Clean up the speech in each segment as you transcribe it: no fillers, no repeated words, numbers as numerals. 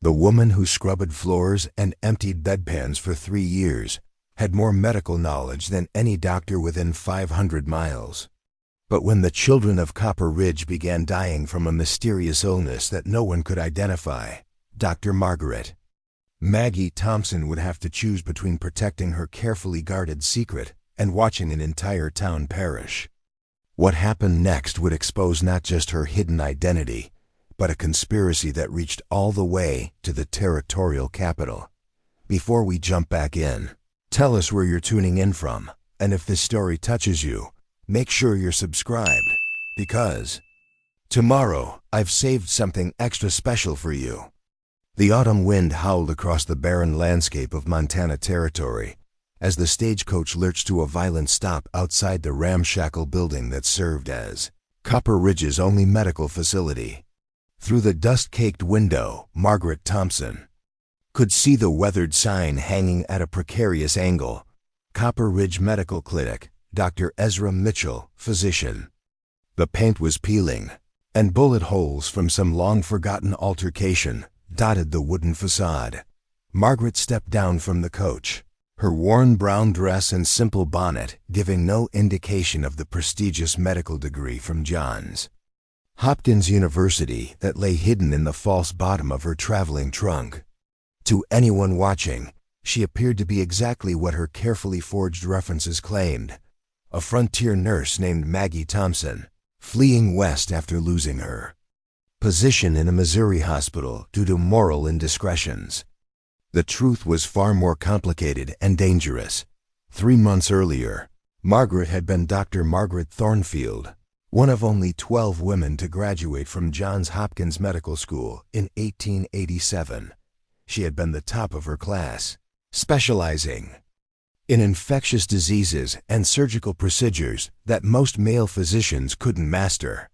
The woman who scrubbed floors and emptied bedpans for 3 years had more medical knowledge than any doctor within 500 miles. But when the children of Copper Ridge began dying from a mysterious illness that no one could identify, Dr. Margaret Maggie Thompson would have to choose between protecting her carefully guarded secret and watching an entire town perish. What happened next would expose not just her hidden identity, but a conspiracy that reached all the way to the territorial capital. Before we jump back in, tell us where you're tuning in from, and if this story touches you, make sure you're subscribed, because tomorrow I've saved something extra special for you. The autumn wind howled across the barren landscape of Montana Territory as the stagecoach lurched to a violent stop outside the ramshackle building that served as Copper Ridge's only medical facility. Through the dust-caked window, Margaret Thompson could see the weathered sign hanging at a precarious angle: Copper Ridge Medical Clinic, Dr. Ezra Mitchell, physician. The paint was peeling, and bullet holes from some long-forgotten altercation dotted the wooden facade. Margaret stepped down from the coach, her worn brown dress and simple bonnet giving no indication of the prestigious medical degree from Johns Hopkins University that lay hidden in the false bottom of her traveling trunk. To anyone watching, she appeared to be exactly what her carefully forged references claimed: a frontier nurse named Maggie Thompson, fleeing west after losing her position in a Missouri hospital due to moral indiscretions. The truth was far more complicated and dangerous. 3 months earlier, Margaret had been Dr. Margaret Thornfield, one of only 12 women to graduate from Johns Hopkins Medical School in 1887. She had been the top of her class, specializing in infectious diseases and surgical procedures that most male physicians couldn't master.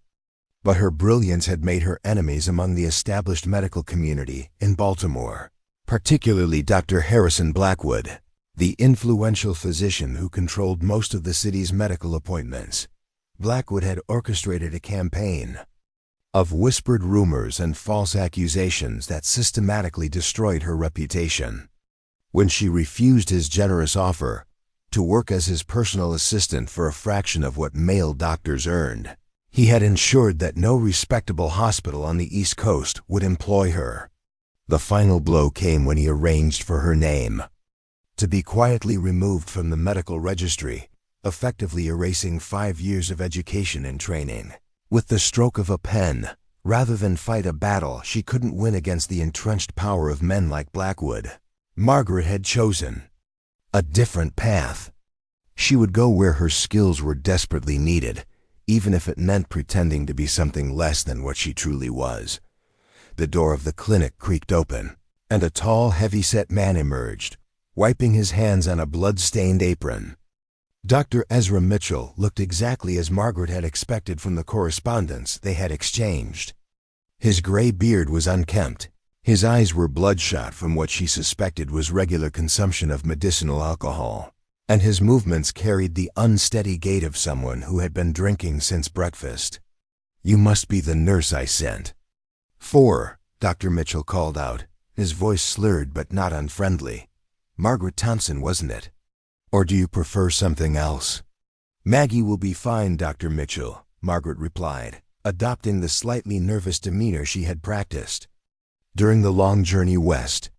But her brilliance had made her enemies among the established medical community in Baltimore, particularly Dr. Harrison Blackwood, the influential physician who controlled most of the city's medical appointments. Blackwood had orchestrated a campaign of whispered rumors and false accusations that systematically destroyed her reputation. When she refused his generous offer to work as his personal assistant for a fraction of what male doctors earned, he had ensured that no respectable hospital on the East Coast would employ her. The final blow came when he arranged for her name to be quietly removed from the medical registry, effectively erasing 5 years of education and training. With the stroke of a pen, rather than fight a battle she couldn't win against the entrenched power of men like Blackwood, Margaret had chosen a different path. She would go where her skills were desperately needed, even if it meant pretending to be something less than what she truly was. The door of the clinic creaked open, and a tall, heavy-set man emerged, wiping his hands on a blood-stained apron. Dr. Ezra Mitchell looked exactly as Margaret had expected from the correspondence they had exchanged. His gray beard was unkempt, his eyes were bloodshot from what she suspected was regular consumption of medicinal alcohol, and his movements carried the unsteady gait of someone who had been drinking since breakfast. "You must be the nurse I sent." "4," Dr. Mitchell called out, his voice slurred but not unfriendly. "Margaret Thompson, wasn't it? Or do you prefer something else?" "Maggie will be fine, Dr. Mitchell," Margaret replied, adopting the slightly nervous demeanor she had practiced during the long journey west.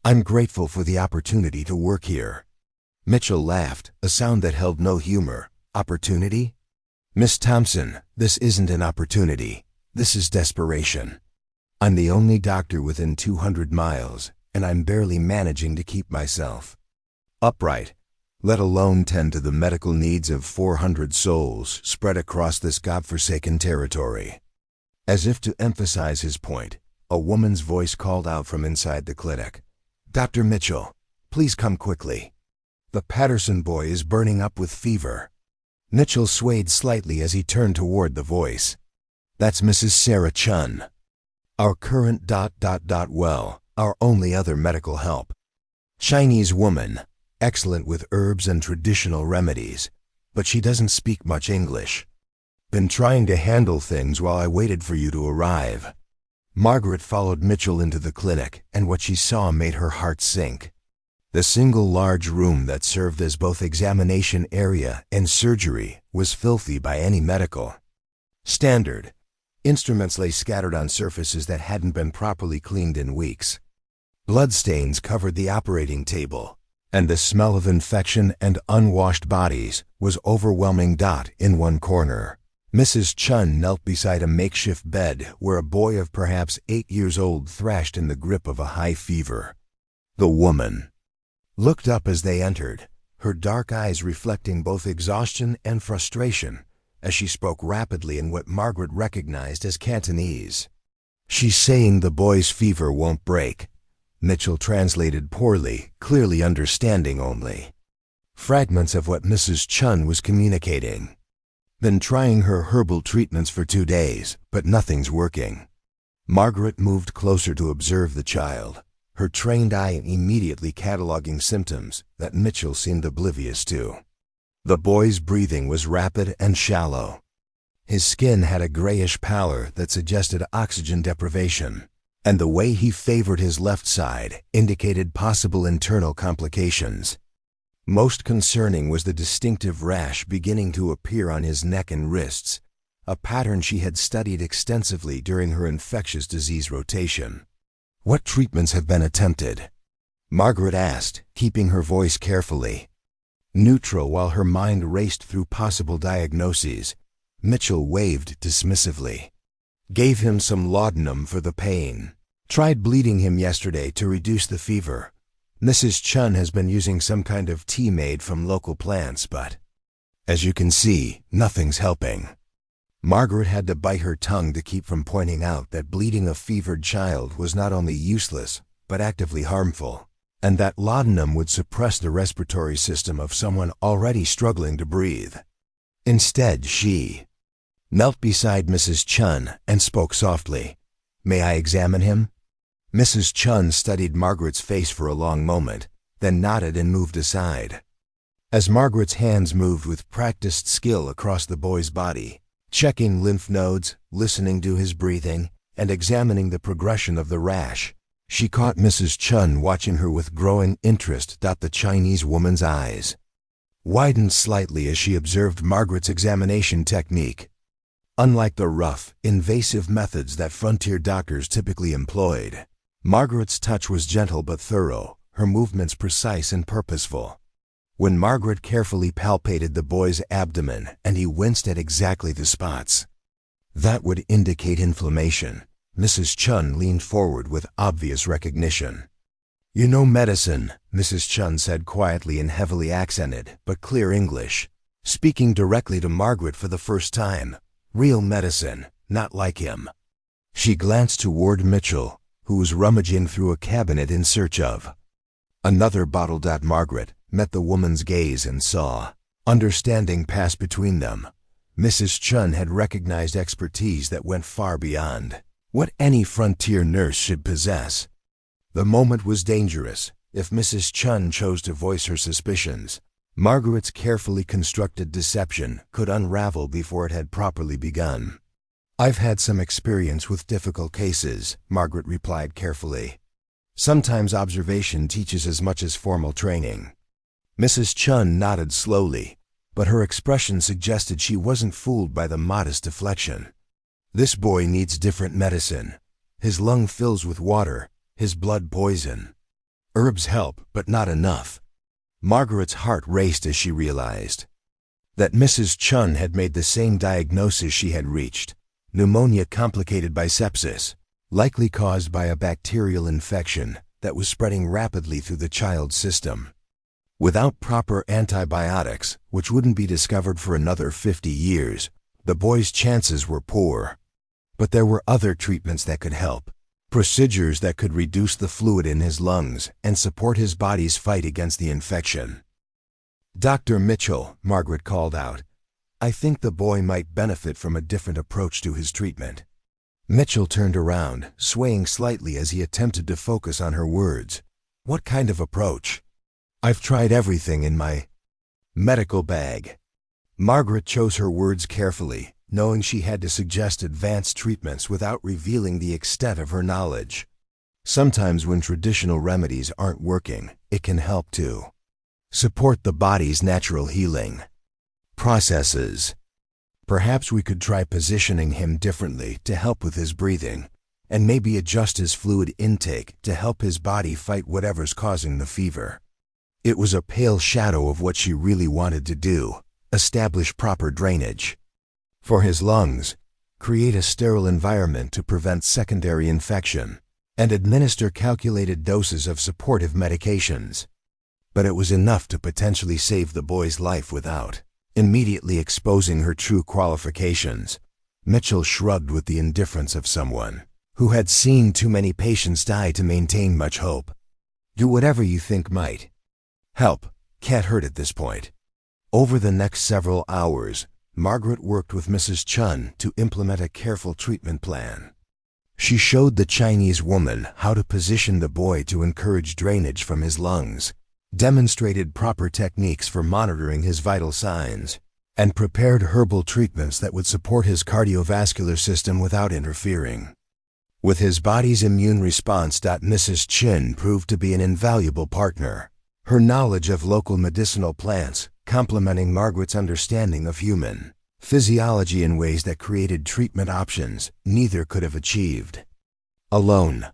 "I'm grateful for the opportunity to work here." Mitchell laughed, a sound that held no humor. "Opportunity? Miss Thompson, this isn't an opportunity. This is desperation. I'm the only doctor within 200 miles, and I'm barely managing to keep myself upright, let alone tend to the medical needs of 400 souls spread across this godforsaken territory." As if to emphasize his point, a woman's voice called out from inside the clinic, "Dr. Mitchell, please come quickly. The Patterson boy is burning up with fever." Mitchell swayed slightly as he turned toward the voice. "That's Mrs. Sarah Chun, our current ... well, our only other medical help. Chinese woman, excellent with herbs and traditional remedies, but she doesn't speak much English. Been trying to handle things while I waited for you to arrive." Margaret followed Mitchell into the clinic, and what she saw made her heart sink. The single large room that served as both examination area and surgery was filthy by any medical standard. Instruments lay scattered on surfaces that hadn't been properly cleaned in weeks. Bloodstains covered the operating table, and the smell of infection and unwashed bodies was overwhelming. In one corner, Mrs. Chun knelt beside a makeshift bed where a boy of perhaps 8 years old thrashed in the grip of a high fever. The woman looked up as they entered, her dark eyes reflecting both exhaustion and frustration, as she spoke rapidly in what Margaret recognized as Cantonese. "She's saying the boy's fever won't break," Mitchell translated poorly, clearly understanding only fragments of what Mrs. Chun was communicating. "Been trying her herbal treatments for 2 days, but nothing's working." Margaret moved closer to observe the child, her trained eye immediately cataloging symptoms that Mitchell seemed oblivious to. The boy's breathing was rapid and shallow. His skin had a grayish pallor that suggested oxygen deprivation, and the way he favored his left side indicated possible internal complications. Most concerning was the distinctive rash beginning to appear on his neck and wrists, a pattern she had studied extensively during her infectious disease rotation. "What treatments have been attempted?" Margaret asked, keeping her voice carefully neutral while her mind raced through possible diagnoses. Mitchell waved dismissively. "Gave him some laudanum for the pain. Tried bleeding him yesterday to reduce the fever. Mrs. Chun has been using some kind of tea made from local plants, but as you can see, nothing's helping." Margaret had to bite her tongue to keep from pointing out that bleeding a fevered child was not only useless, but actively harmful, and that laudanum would suppress the respiratory system of someone already struggling to breathe. Instead, she knelt beside Mrs. Chun and spoke softly. "May I examine him?" Mrs. Chun studied Margaret's face for a long moment, then nodded and moved aside. As Margaret's hands moved with practiced skill across the boy's body, checking lymph nodes, listening to his breathing, and examining the progression of the rash, she caught Mrs. Chun watching her with growing interest. The Chinese woman's eyes widened slightly as she observed Margaret's examination technique. Unlike the rough, invasive methods that frontier doctors typically employed, Margaret's touch was gentle but thorough, her movements precise and purposeful. When Margaret carefully palpated the boy's abdomen and he winced at exactly the spots that would indicate inflammation, Mrs. Chun leaned forward with obvious recognition. "You know medicine," Mrs. Chun said quietly in heavily accented but clear English, speaking directly to Margaret for the first time. "Real medicine, not like him." She glanced toward Mitchell, who was rummaging through a cabinet in search of another bottle. Margaret met the woman's gaze and saw understanding pass between them. Mrs. Chun had recognized expertise that went far beyond what any frontier nurse should possess. The moment was dangerous. If Mrs. Chun chose to voice her suspicions, Margaret's carefully constructed deception could unravel before it had properly begun. "I've had some experience with difficult cases," Margaret replied carefully. "Sometimes observation teaches as much as formal training." Mrs. Chun nodded slowly, but her expression suggested she wasn't fooled by the modest deflection. "This boy needs different medicine. His lung fills with water, his blood poison. Herbs help, but not enough." Margaret's heart raced as she realized that Mrs. Chun had made the same diagnosis she had reached: pneumonia complicated by sepsis, likely caused by a bacterial infection that was spreading rapidly through the child's system. Without proper antibiotics, which wouldn't be discovered for another 50 years, the boy's chances were poor. But there were other treatments that could help, procedures that could reduce the fluid in his lungs and support his body's fight against the infection. "Dr. Mitchell," Margaret called out, "I think the boy might benefit from a different approach to his treatment." Mitchell turned around, swaying slightly as he attempted to focus on her words. "What kind of approach?" "I've tried everything in my medical bag." Margaret chose her words carefully, knowing she had to suggest advanced treatments without revealing the extent of her knowledge. Sometimes when traditional remedies aren't working, it can help to support the body's natural healing processes. Perhaps we could try positioning him differently to help with his breathing, and maybe adjust his fluid intake to help his body fight whatever's causing the fever. It was a pale shadow of what she really wanted to do: establish proper drainage for his lungs, create a sterile environment to prevent secondary infection, and administer calculated doses of supportive medications. But it was enough to potentially save the boy's life without immediately exposing her true qualifications. Mitchell shrugged with the indifference of someone who had seen too many patients die to maintain much hope. Do whatever you think might help. Can't hurt at this point. Over the next several hours, Margaret worked with Mrs. Chun to implement a careful treatment plan. She showed the Chinese woman how to position the boy to encourage drainage from his lungs, demonstrated proper techniques for monitoring his vital signs, and prepared herbal treatments that would support his cardiovascular system without interfering with his body's immune response. Mrs. Chin proved to be an invaluable partner. Her knowledge of local medicinal plants, complementing Margaret's understanding of human physiology in ways that created treatment options neither could have achieved alone.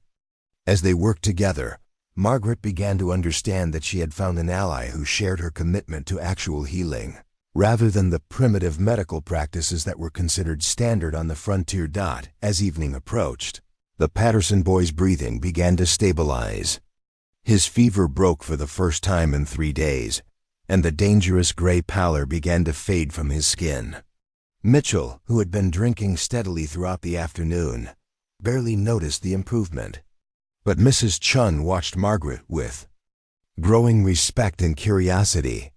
As they worked together, Margaret began to understand that she had found an ally who shared her commitment to actual healing, rather than the primitive medical practices that were considered standard on the frontier. As evening approached, the Patterson boy's breathing began to stabilize. His fever broke for the first time in 3 days, and the dangerous gray pallor began to fade from his skin. Mitchell, who had been drinking steadily throughout the afternoon, barely noticed the improvement. But Mrs. Chun watched Margaret with growing respect and curiosity.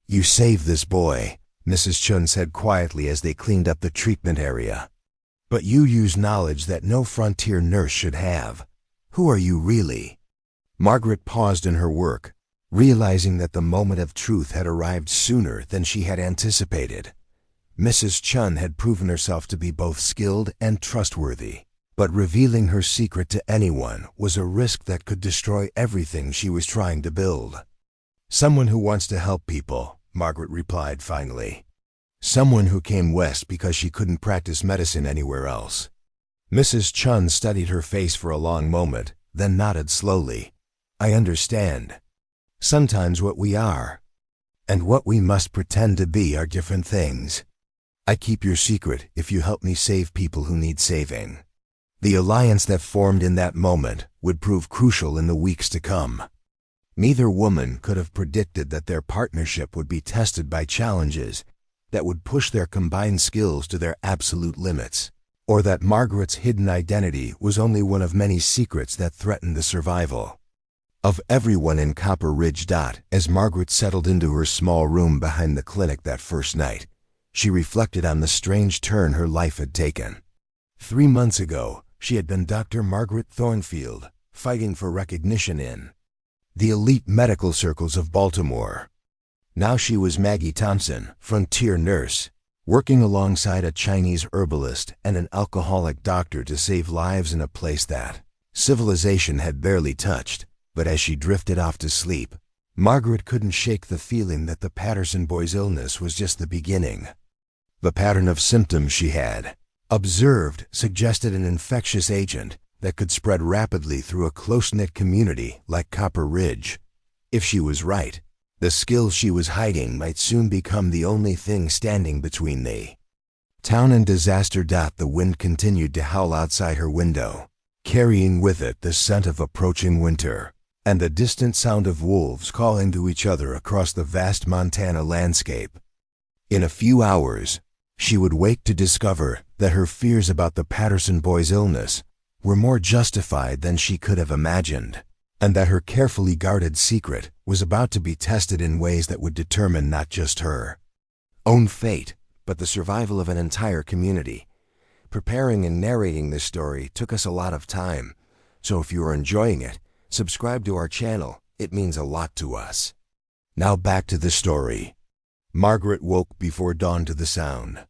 "You saved this boy," Mrs. Chun said quietly as they cleaned up the treatment area. "But you use knowledge that no frontier nurse should have. Who are you really?" Margaret paused in her work, realizing that the moment of truth had arrived sooner than she had anticipated. Mrs. Chun had proven herself to be both skilled and trustworthy, but revealing her secret to anyone was a risk that could destroy everything she was trying to build. "Someone who wants to help people," Margaret replied finally. "Someone who came west because she couldn't practice medicine anywhere else." Mrs. Chun studied her face for a long moment, then nodded slowly. "I understand. Sometimes what we are and what we must pretend to be are different things. I keep your secret if you help me save people who need saving." The alliance that formed in that moment would prove crucial in the weeks to come. Neither woman could have predicted that their partnership would be tested by challenges that would push their combined skills to their absolute limits, or that Margaret's hidden identity was only one of many secrets that threatened the survival of everyone in Copper Ridge. As Margaret settled into her small room behind the clinic that first night, she reflected on the strange turn her life had taken. 3 months ago, she had been Dr. Margaret Thornfield, fighting for recognition in the elite medical circles of Baltimore. Now she was Maggie Thompson, frontier nurse, working alongside a Chinese herbalist and an alcoholic doctor to save lives in a place that civilization had barely touched. But as she drifted off to sleep, Margaret couldn't shake the feeling that the Patterson boy's illness was just the beginning. The pattern of symptoms she had observed suggested an infectious agent that could spread rapidly through a close-knit community like Copper Ridge. If she was right, the skills she was hiding might soon become the only thing standing between the town and disaster. The wind continued to howl outside her window, carrying with it the scent of approaching winter and the distant sound of wolves calling to each other across the vast Montana landscape. In a few hours, she would wake to discover that her fears about the Patterson boy's illness were more justified than she could have imagined, and that her carefully guarded secret was about to be tested in ways that would determine not just her own fate, but the survival of an entire community. Preparing and narrating this story took us a lot of time, so if you are enjoying it, subscribe to our channel. It means a lot to us. Now back to the story. Margaret woke before dawn to the sound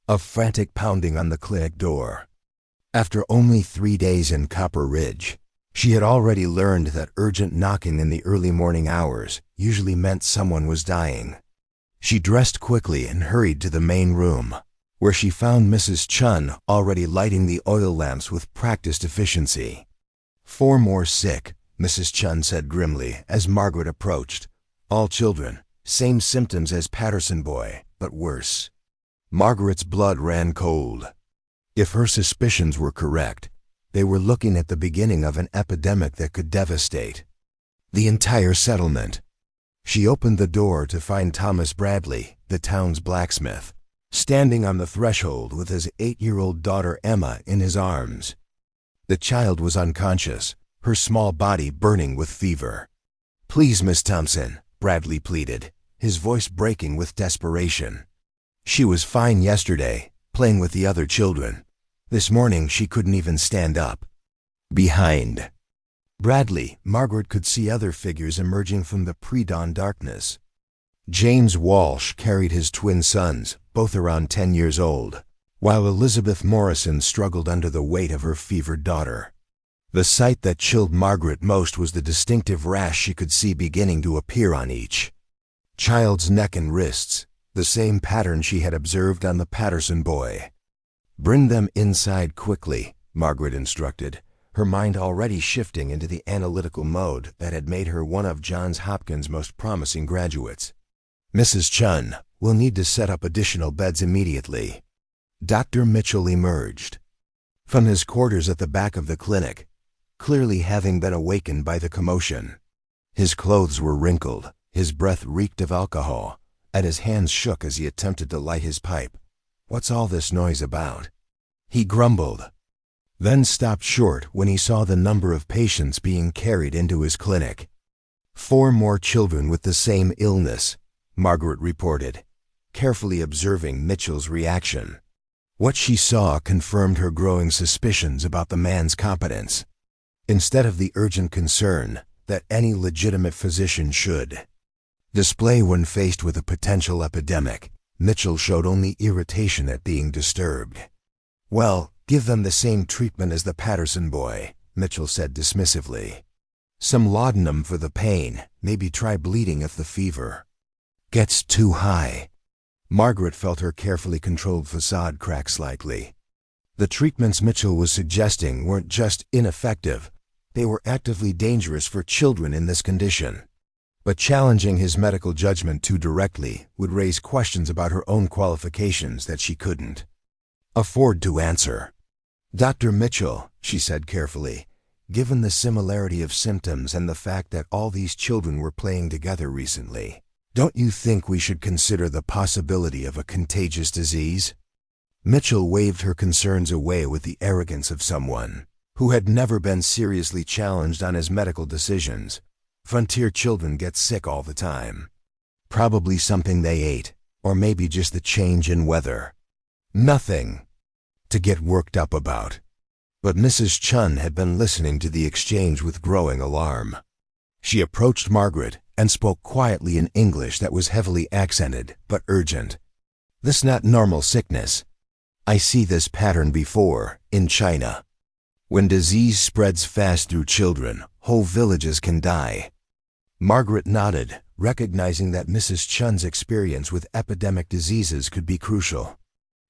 A frantic pounding on the clinic door. After only 3 days in Copper Ridge, she had already learned that urgent knocking in the early morning hours usually meant someone was dying. She dressed quickly and hurried to the main room, where she found Mrs. Chun already lighting the oil lamps with practiced efficiency. 4 more sick, Mrs. Chun said grimly as Margaret approached. All children, same symptoms as Patterson boy, but worse. Margaret's blood ran cold. If her suspicions were correct, they were looking at the beginning of an epidemic that could devastate the entire settlement. She opened the door to find Thomas Bradley, the town's blacksmith, standing on the threshold with his 8-year-old daughter Emma in his arms. The child was unconscious, her small body burning with fever. "Please, Miss Thompson," Bradley pleaded, his voice breaking with desperation. "She was fine yesterday, playing with the other children. This morning she couldn't even stand up." Behind Bradley, Margaret could see other figures emerging from the pre-dawn darkness. James Walsh carried his twin sons, both around 10 years old, while Elizabeth Morrison struggled under the weight of her fevered daughter. The sight that chilled Margaret most was the distinctive rash she could see beginning to appear on each child's neck and wrists, the same pattern she had observed on the Patterson boy. "Bring them inside quickly," Margaret instructed, her mind already shifting into the analytical mode that had made her one of Johns Hopkins' most promising graduates. "Mrs. Chun, we'll need to set up additional beds immediately." Dr. Mitchell emerged from his quarters at the back of the clinic, clearly having been awakened by the commotion. His clothes were wrinkled, his breath reeked of alcohol, and his hands shook as he attempted to light his pipe. "What's all this noise about?" he grumbled, then stopped short when he saw the number of patients being carried into his clinic. 4 more children with the same illness, Margaret reported, carefully observing Mitchell's reaction. What she saw confirmed her growing suspicions about the man's competence, instead of the urgent concern that any legitimate physician should display when faced with a potential epidemic. Mitchell showed only irritation at being disturbed. "Well, give them the same treatment as the Patterson boy," Mitchell said dismissively. "Some laudanum for the pain, maybe try bleeding if the fever gets too high." Margaret felt her carefully controlled facade crack slightly. The treatments Mitchell was suggesting weren't just ineffective, they were actively dangerous for children in this condition. But challenging his medical judgment too directly would raise questions about her own qualifications that she couldn't afford to answer. "Dr. Mitchell," she said carefully, "given the similarity of symptoms and the fact that all these children were playing together recently, don't you think we should consider the possibility of a contagious disease?" Mitchell waved her concerns away with the arrogance of someone who had never been seriously challenged on his medical decisions. "Frontier children get sick all the time. Probably something they ate, or maybe just the change in weather. Nothing to get worked up about." But Mrs. Chun had been listening to the exchange with growing alarm. She approached Margaret and spoke quietly in English that was heavily accented but urgent. "This not normal sickness. I see this pattern before, in China. When disease spreads fast through children, whole villages can die." Margaret nodded, recognizing that Mrs. Chun's experience with epidemic diseases could be crucial.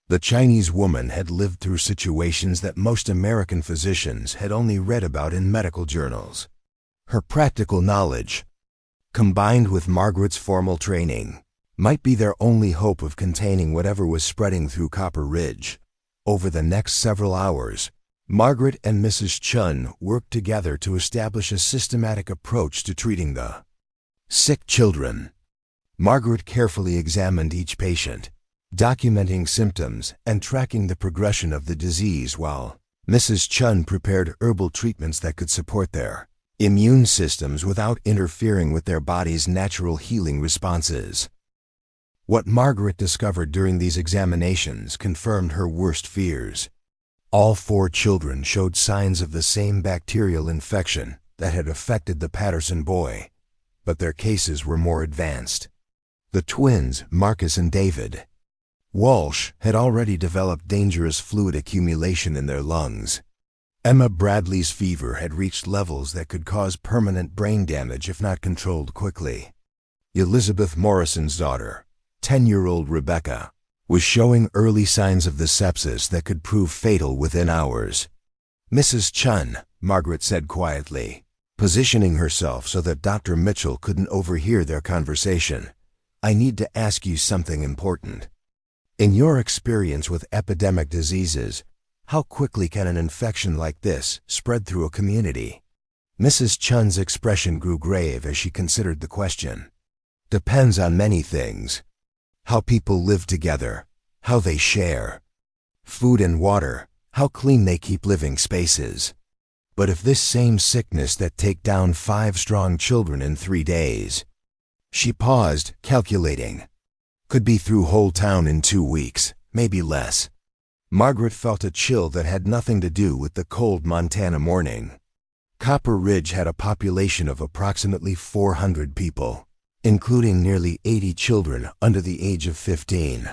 The Chinese woman had lived through situations that most American physicians had only read about in medical journals. Her practical knowledge, combined with Margaret's formal training, might be their only hope of containing whatever was spreading through Copper Ridge. Over the next several hours, Margaret and Mrs. Chun worked together to establish a systematic approach to treating the sick children. Margaret carefully examined each patient, documenting symptoms and tracking the progression of the disease, while Mrs. Chun prepared herbal treatments that could support their immune systems without interfering with their body's natural healing responses. What Margaret discovered during these examinations confirmed her worst fears. All 4 children showed signs of the same bacterial infection that had affected the Patterson boy, but their cases were more advanced. The twins, Marcus and David, Walsh had already developed dangerous fluid accumulation in their lungs. Emma Bradley's fever had reached levels that could cause permanent brain damage if not controlled quickly. Elizabeth Morrison's daughter, 10-year-old Rebecca, was showing early signs of the sepsis that could prove fatal within hours. "Mrs. Chun," Margaret said quietly, positioning herself so that Dr. Mitchell couldn't overhear their conversation, "I need to ask you something important. In your experience with epidemic diseases, how quickly can an infection like this spread through a community?" Mrs. Chun's expression grew grave as she considered the question. "Depends on many things. How people live together, how they share. Food and water, how clean they keep living spaces. But if this same sickness that take down 5 strong children in 3 days," she paused, calculating, "could be through whole town in 2 weeks, maybe less." Margaret felt a chill that had nothing to do with the cold Montana morning. Copper Ridge had a population of approximately 400 people, including nearly 80 children under the age of 15.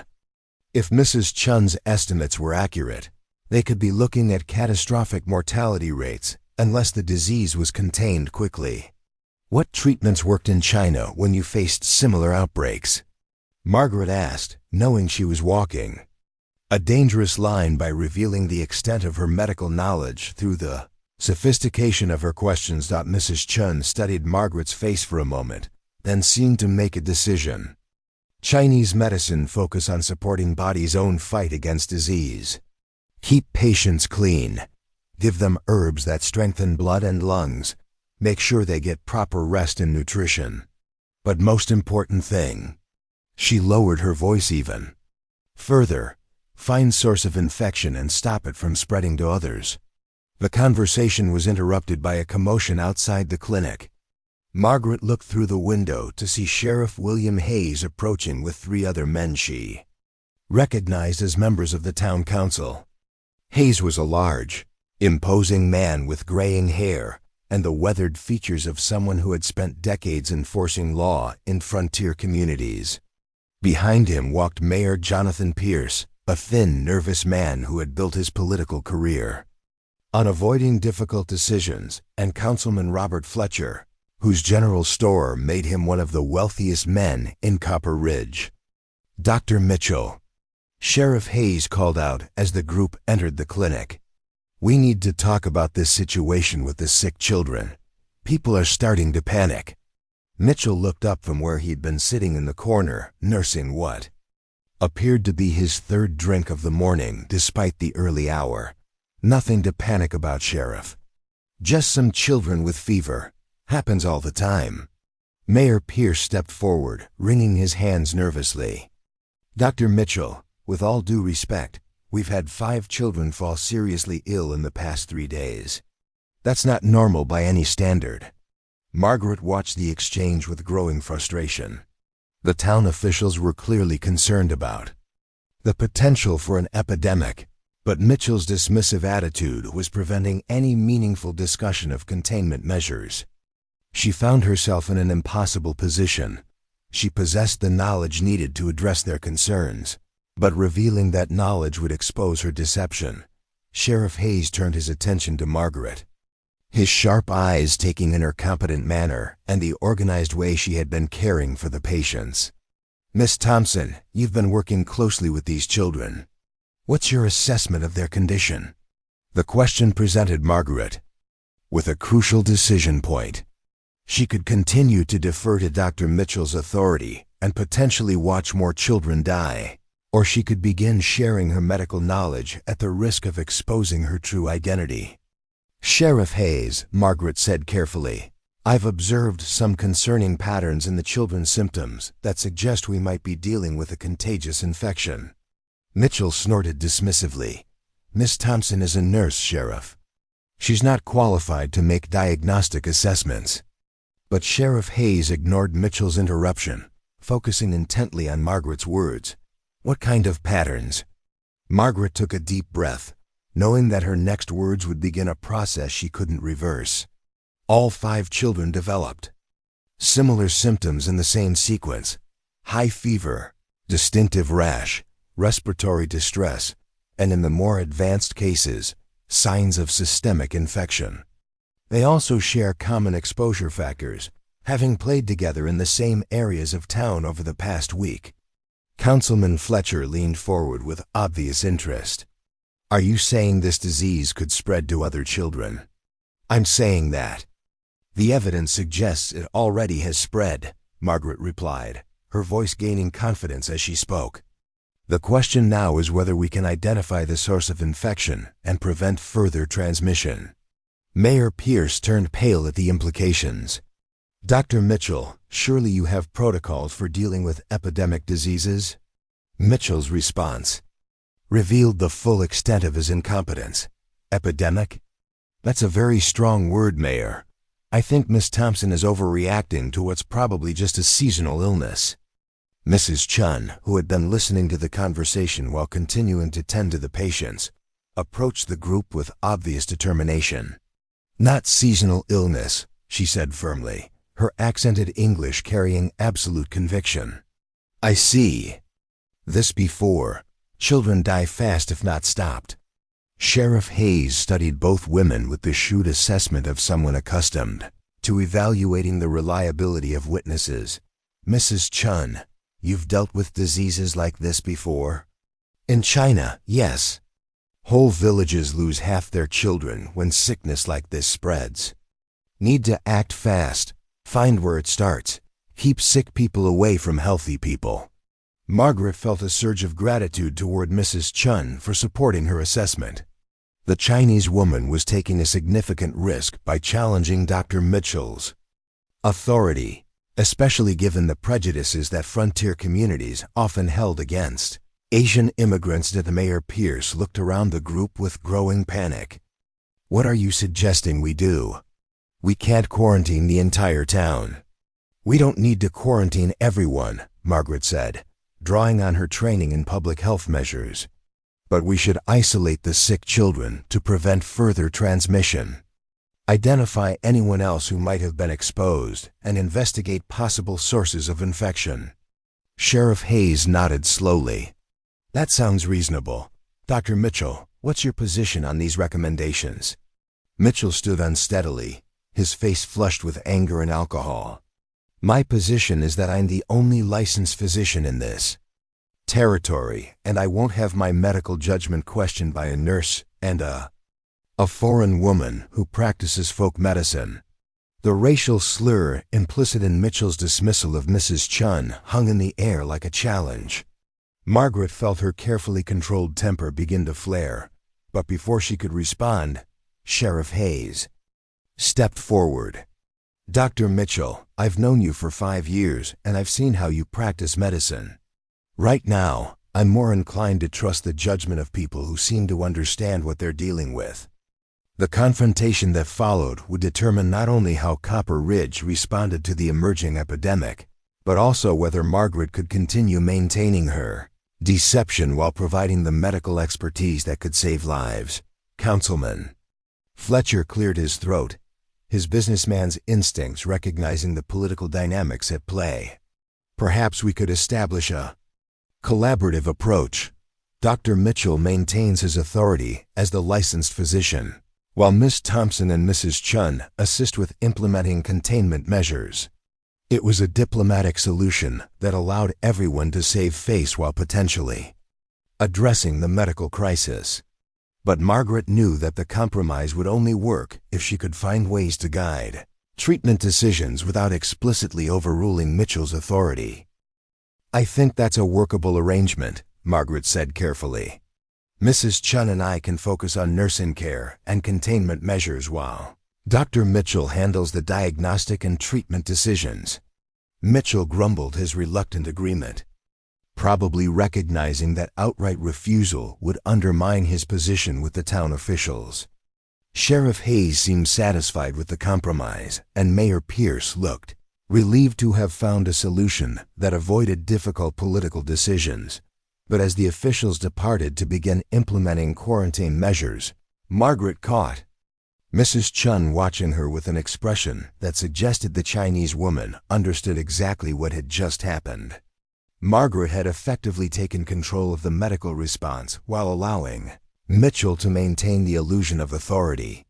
If Mrs. Chun's estimates were accurate, they could be looking at catastrophic mortality rates unless the disease was contained quickly. "What treatments worked in China when you faced similar outbreaks?" Margaret asked, knowing she was walking a dangerous line by revealing the extent of her medical knowledge through the sophistication of her questions. Mrs. Chun studied Margaret's face for a moment, then seemed to make a decision. "Chinese medicine focus on supporting body's own fight against disease. Keep patients clean. Give them herbs that strengthen blood and lungs. Make sure they get proper rest and nutrition. But most important thing," she lowered her voice even further, "find source of infection and stop it from spreading to others." The conversation was interrupted by a commotion outside the clinic. Margaret looked through the window to see Sheriff William Hayes approaching with 3 other men she recognized as members of the town council. Hayes was a large, imposing man with graying hair and the weathered features of someone who had spent decades enforcing law in frontier communities. Behind him walked Mayor Jonathan Pierce, a thin, nervous man who had built his political career on avoiding difficult decisions, and Councilman Robert Fletcher, whose general store made him one of the wealthiest men in Copper Ridge. "Dr. Mitchell," Sheriff Hayes called out as the group entered the clinic. "We need to talk about this situation with the sick children. People are starting to panic." Mitchell looked up from where he'd been sitting in the corner, nursing what appeared to be his 3rd drink of the morning despite the early hour. "Nothing to panic about, Sheriff. Just some children with fever. Happens all the time." Mayor Pierce stepped forward, wringing his hands nervously. "Dr. Mitchell, with all due respect, we've had 5 children fall seriously ill in the past 3 days. That's not normal by any standard." Margaret watched the exchange with growing frustration. The town officials were clearly concerned about the potential for an epidemic, but Mitchell's dismissive attitude was preventing any meaningful discussion of containment measures. She found herself in an impossible position. She possessed the knowledge needed to address their concerns, but revealing that knowledge would expose her deception. Sheriff Hayes turned his attention to Margaret, his sharp eyes taking in her competent manner and the organized way she had been caring for the patients. "Miss Thompson, you've been working closely with these children. What's your assessment of their condition?" The question presented Margaret with a crucial decision point. She could continue to defer to Dr. Mitchell's authority and potentially watch more children die, or she could begin sharing her medical knowledge at the risk of exposing her true identity. "Sheriff Hayes," Margaret said carefully, "I've observed some concerning patterns in the children's symptoms that suggest we might be dealing with a contagious infection." Mitchell snorted dismissively. "Miss Thompson is a nurse, Sheriff. She's not qualified to make diagnostic assessments." But Sheriff Hayes ignored Mitchell's interruption, focusing intently on Margaret's words. "What kind of patterns?" Margaret took a deep breath, knowing that her next words would begin a process she couldn't reverse. All 5 children developed similar symptoms in the same sequence: high fever, distinctive rash, respiratory distress, and in the more advanced cases, signs of systemic infection. They also share common exposure factors, having played together in the same areas of town over the past week. Councilman Fletcher leaned forward with obvious interest. Are you saying this disease could spread to other children? I'm saying that. The evidence suggests it already has spread, Margaret replied, her voice gaining confidence as she spoke. The question now is whether we can identify the source of infection and prevent further transmission. Mayor Pierce turned pale at the implications. Dr. Mitchell, surely you have protocols for dealing with epidemic diseases? Mitchell's response revealed the full extent of his incompetence. Epidemic? That's a very strong word, Mayor. I think Miss Thompson is overreacting to what's probably just a seasonal illness. Mrs. Chun, who had been listening to the conversation while continuing to tend to the patients, approached the group with obvious determination. Not seasonal illness, she said firmly, her accented English carrying absolute conviction. I see. This before, children die fast if not stopped. Sheriff Hayes studied both women with the shrewd assessment of someone accustomed to evaluating the reliability of witnesses. Mrs. Chun, you've dealt with diseases like this before? In China, yes. Whole villages lose half their children when sickness like this spreads. Need to act fast, find where it starts, keep sick people away from healthy people. Margaret felt a surge of gratitude toward Mrs. Chun for supporting her assessment. The Chinese woman was taking a significant risk by challenging Dr. Mitchell's authority, especially given the prejudices that frontier communities often held against Asian immigrants. That Mayor Pierce looked around the group with growing panic. What are you suggesting we do? We can't quarantine the entire town. We don't need to quarantine everyone, Margaret said, drawing on her training in public health measures. But we should isolate the sick children to prevent further transmission. Identify anyone else who might have been exposed and investigate possible sources of infection. Sheriff Hayes nodded slowly. That sounds reasonable. Dr. Mitchell, what's your position on these recommendations? Mitchell stood unsteadily, his face flushed with anger and alcohol. My position is that I'm the only licensed physician in this territory, and I won't have my medical judgment questioned by a nurse and a foreign woman who practices folk medicine. The racial slur implicit in Mitchell's dismissal of Mrs. Chun hung in the air like a challenge. Margaret felt her carefully controlled temper begin to flare, but before she could respond, Sheriff Hayes stepped forward. Dr. Mitchell, I've known you for 5 years, and I've seen how you practice medicine. Right now, I'm more inclined to trust the judgment of people who seem to understand what they're dealing with. The confrontation that followed would determine not only how Copper Ridge responded to the emerging epidemic, but also whether Margaret could continue maintaining her deception while providing the medical expertise that could save lives. Councilman Fletcher cleared his throat, his businessman's instincts recognizing the political dynamics at play. Perhaps we could establish a collaborative approach. Dr. Mitchell maintains his authority as the licensed physician, while Miss Thompson and Mrs. Chun assist with implementing containment measures. It was a diplomatic solution that allowed everyone to save face while potentially addressing the medical crisis. But Margaret knew that the compromise would only work if she could find ways to guide treatment decisions without explicitly overruling Mitchell's authority. I think that's a workable arrangement, Margaret said carefully. Mrs. Chun and I can focus on nursing care and containment measures while Dr. Mitchell handles the diagnostic and treatment decisions. Mitchell grumbled his reluctant agreement, probably recognizing that outright refusal would undermine his position with the town officials. Sheriff Hayes seemed satisfied with the compromise, and Mayor Pierce looked relieved to have found a solution that avoided difficult political decisions. But as the officials departed to begin implementing quarantine measures, Margaret caught Mrs. Chun watching her with an expression that suggested the Chinese woman understood exactly what had just happened. Margaret had effectively taken control of the medical response while allowing Mitchell to maintain the illusion of authority.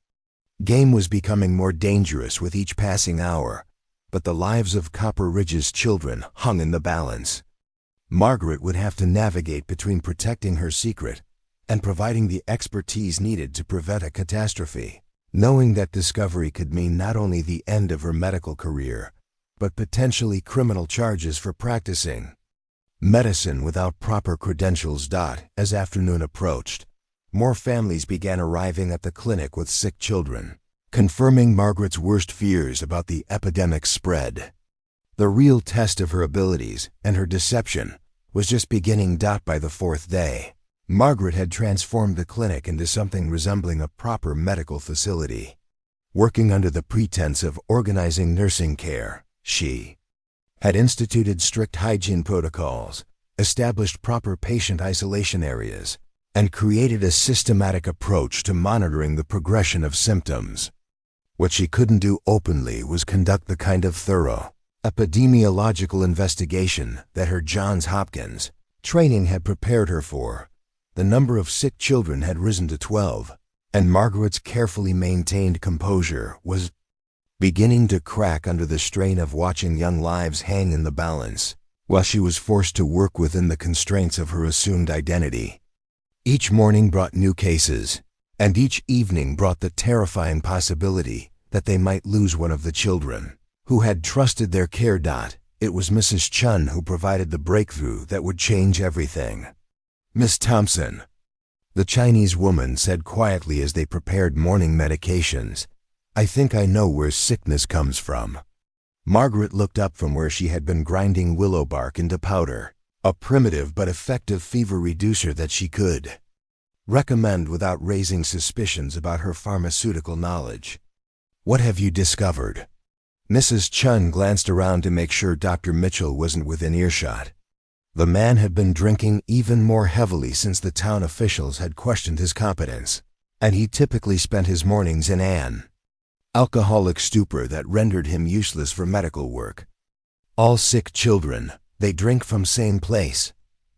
Game was becoming more dangerous with each passing hour, but the lives of Copper Ridge's children hung in the balance. Margaret would have to navigate between protecting her secret and providing the expertise needed to prevent a catastrophe, knowing that discovery could mean not only the end of her medical career, but potentially criminal charges for practicing medicine without proper credentials. As afternoon approached, more families began arriving at the clinic with sick children, confirming Margaret's worst fears about the epidemic's spread. The real test of her abilities and her deception was just beginning. By the fourth day, Margaret had transformed the clinic into something resembling a proper medical facility. Working under the pretense of organizing nursing care, she had instituted strict hygiene protocols, established proper patient isolation areas, and created a systematic approach to monitoring the progression of symptoms. What she couldn't do openly was conduct the kind of thorough epidemiological investigation that her Johns Hopkins training had prepared her for. The number of sick children had risen to 12, and Margaret's carefully maintained composure was beginning to crack under the strain of watching young lives hang in the balance, while she was forced to work within the constraints of her assumed identity. Each morning brought new cases, and each evening brought the terrifying possibility that they might lose one of the children who had trusted their care. It was Mrs. Chun who provided the breakthrough that would change everything. "Miss Thompson," the Chinese woman said quietly as they prepared morning medications, "I think I know where sickness comes from." Margaret looked up from where she had been grinding willow bark into powder, a primitive but effective fever reducer that she could recommend without raising suspicions about her pharmaceutical knowledge. "What have you discovered?" Mrs. Chun glanced around to make sure Dr. Mitchell wasn't within earshot. The man had been drinking even more heavily since the town officials had questioned his competence, and he typically spent his mornings in an alcoholic stupor that rendered him useless for medical work. "All sick children, they drink from same place,"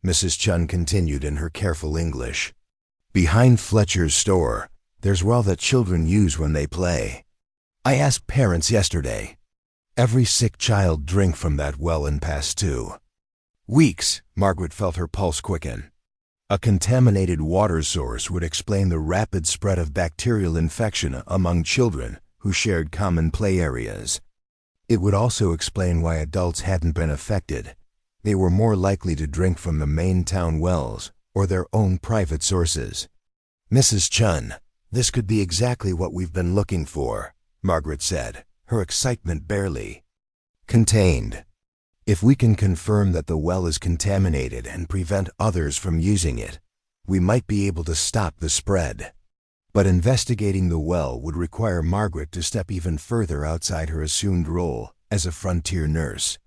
Mrs. Chun continued in her careful English. "Behind Fletcher's store, there's well that children use when they play. I asked parents yesterday. Every sick child drink from that well in past 2 weeks." Margaret felt her pulse quicken. A contaminated water source would explain the rapid spread of bacterial infection among children who shared common play areas. It would also explain why adults hadn't been affected. They were more likely to drink from the main town wells or their own private sources. "Mrs. Chun, this could be exactly what we've been looking for," Margaret said, her excitement barely contained. "If we can confirm that the well is contaminated and prevent others from using it, we might be able to stop the spread." But investigating the well would require Margaret to step even further outside her assumed role as a frontier nurse.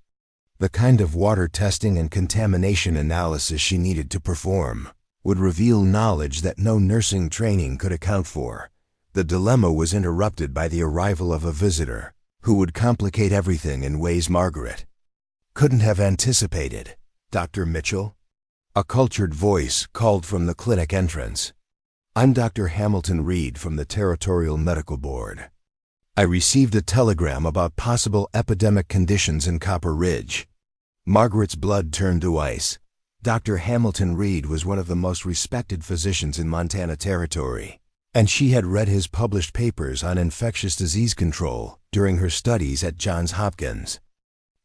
The kind of water testing and contamination analysis she needed to perform would reveal knowledge that no nursing training could account for. The dilemma was interrupted by the arrival of a visitor who would complicate everything in ways Margaret couldn't have anticipated. "Dr. Mitchell?" A cultured voice called from the clinic entrance. "I'm Dr. Hamilton Reed from the Territorial Medical Board. I received a telegram about possible epidemic conditions in Copper Ridge." Margaret's blood turned to ice. Dr. Hamilton Reed was one of the most respected physicians in Montana Territory, and she had read his published papers on infectious disease control during her studies at Johns Hopkins.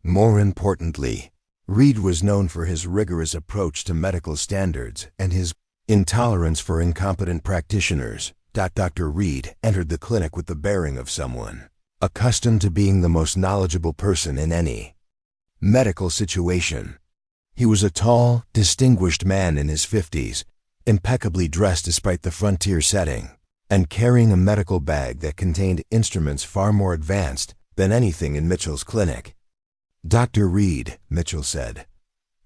More importantly, Reed was known for his rigorous approach to medical standards and his intolerance for incompetent practitioners. Dr. Reed entered the clinic with the bearing of someone accustomed to being the most knowledgeable person in any medical situation. He was a tall, distinguished man in his 50s, impeccably dressed despite the frontier setting, and carrying a medical bag that contained instruments far more advanced than anything in Mitchell's clinic. "Dr. Reed," Mitchell said,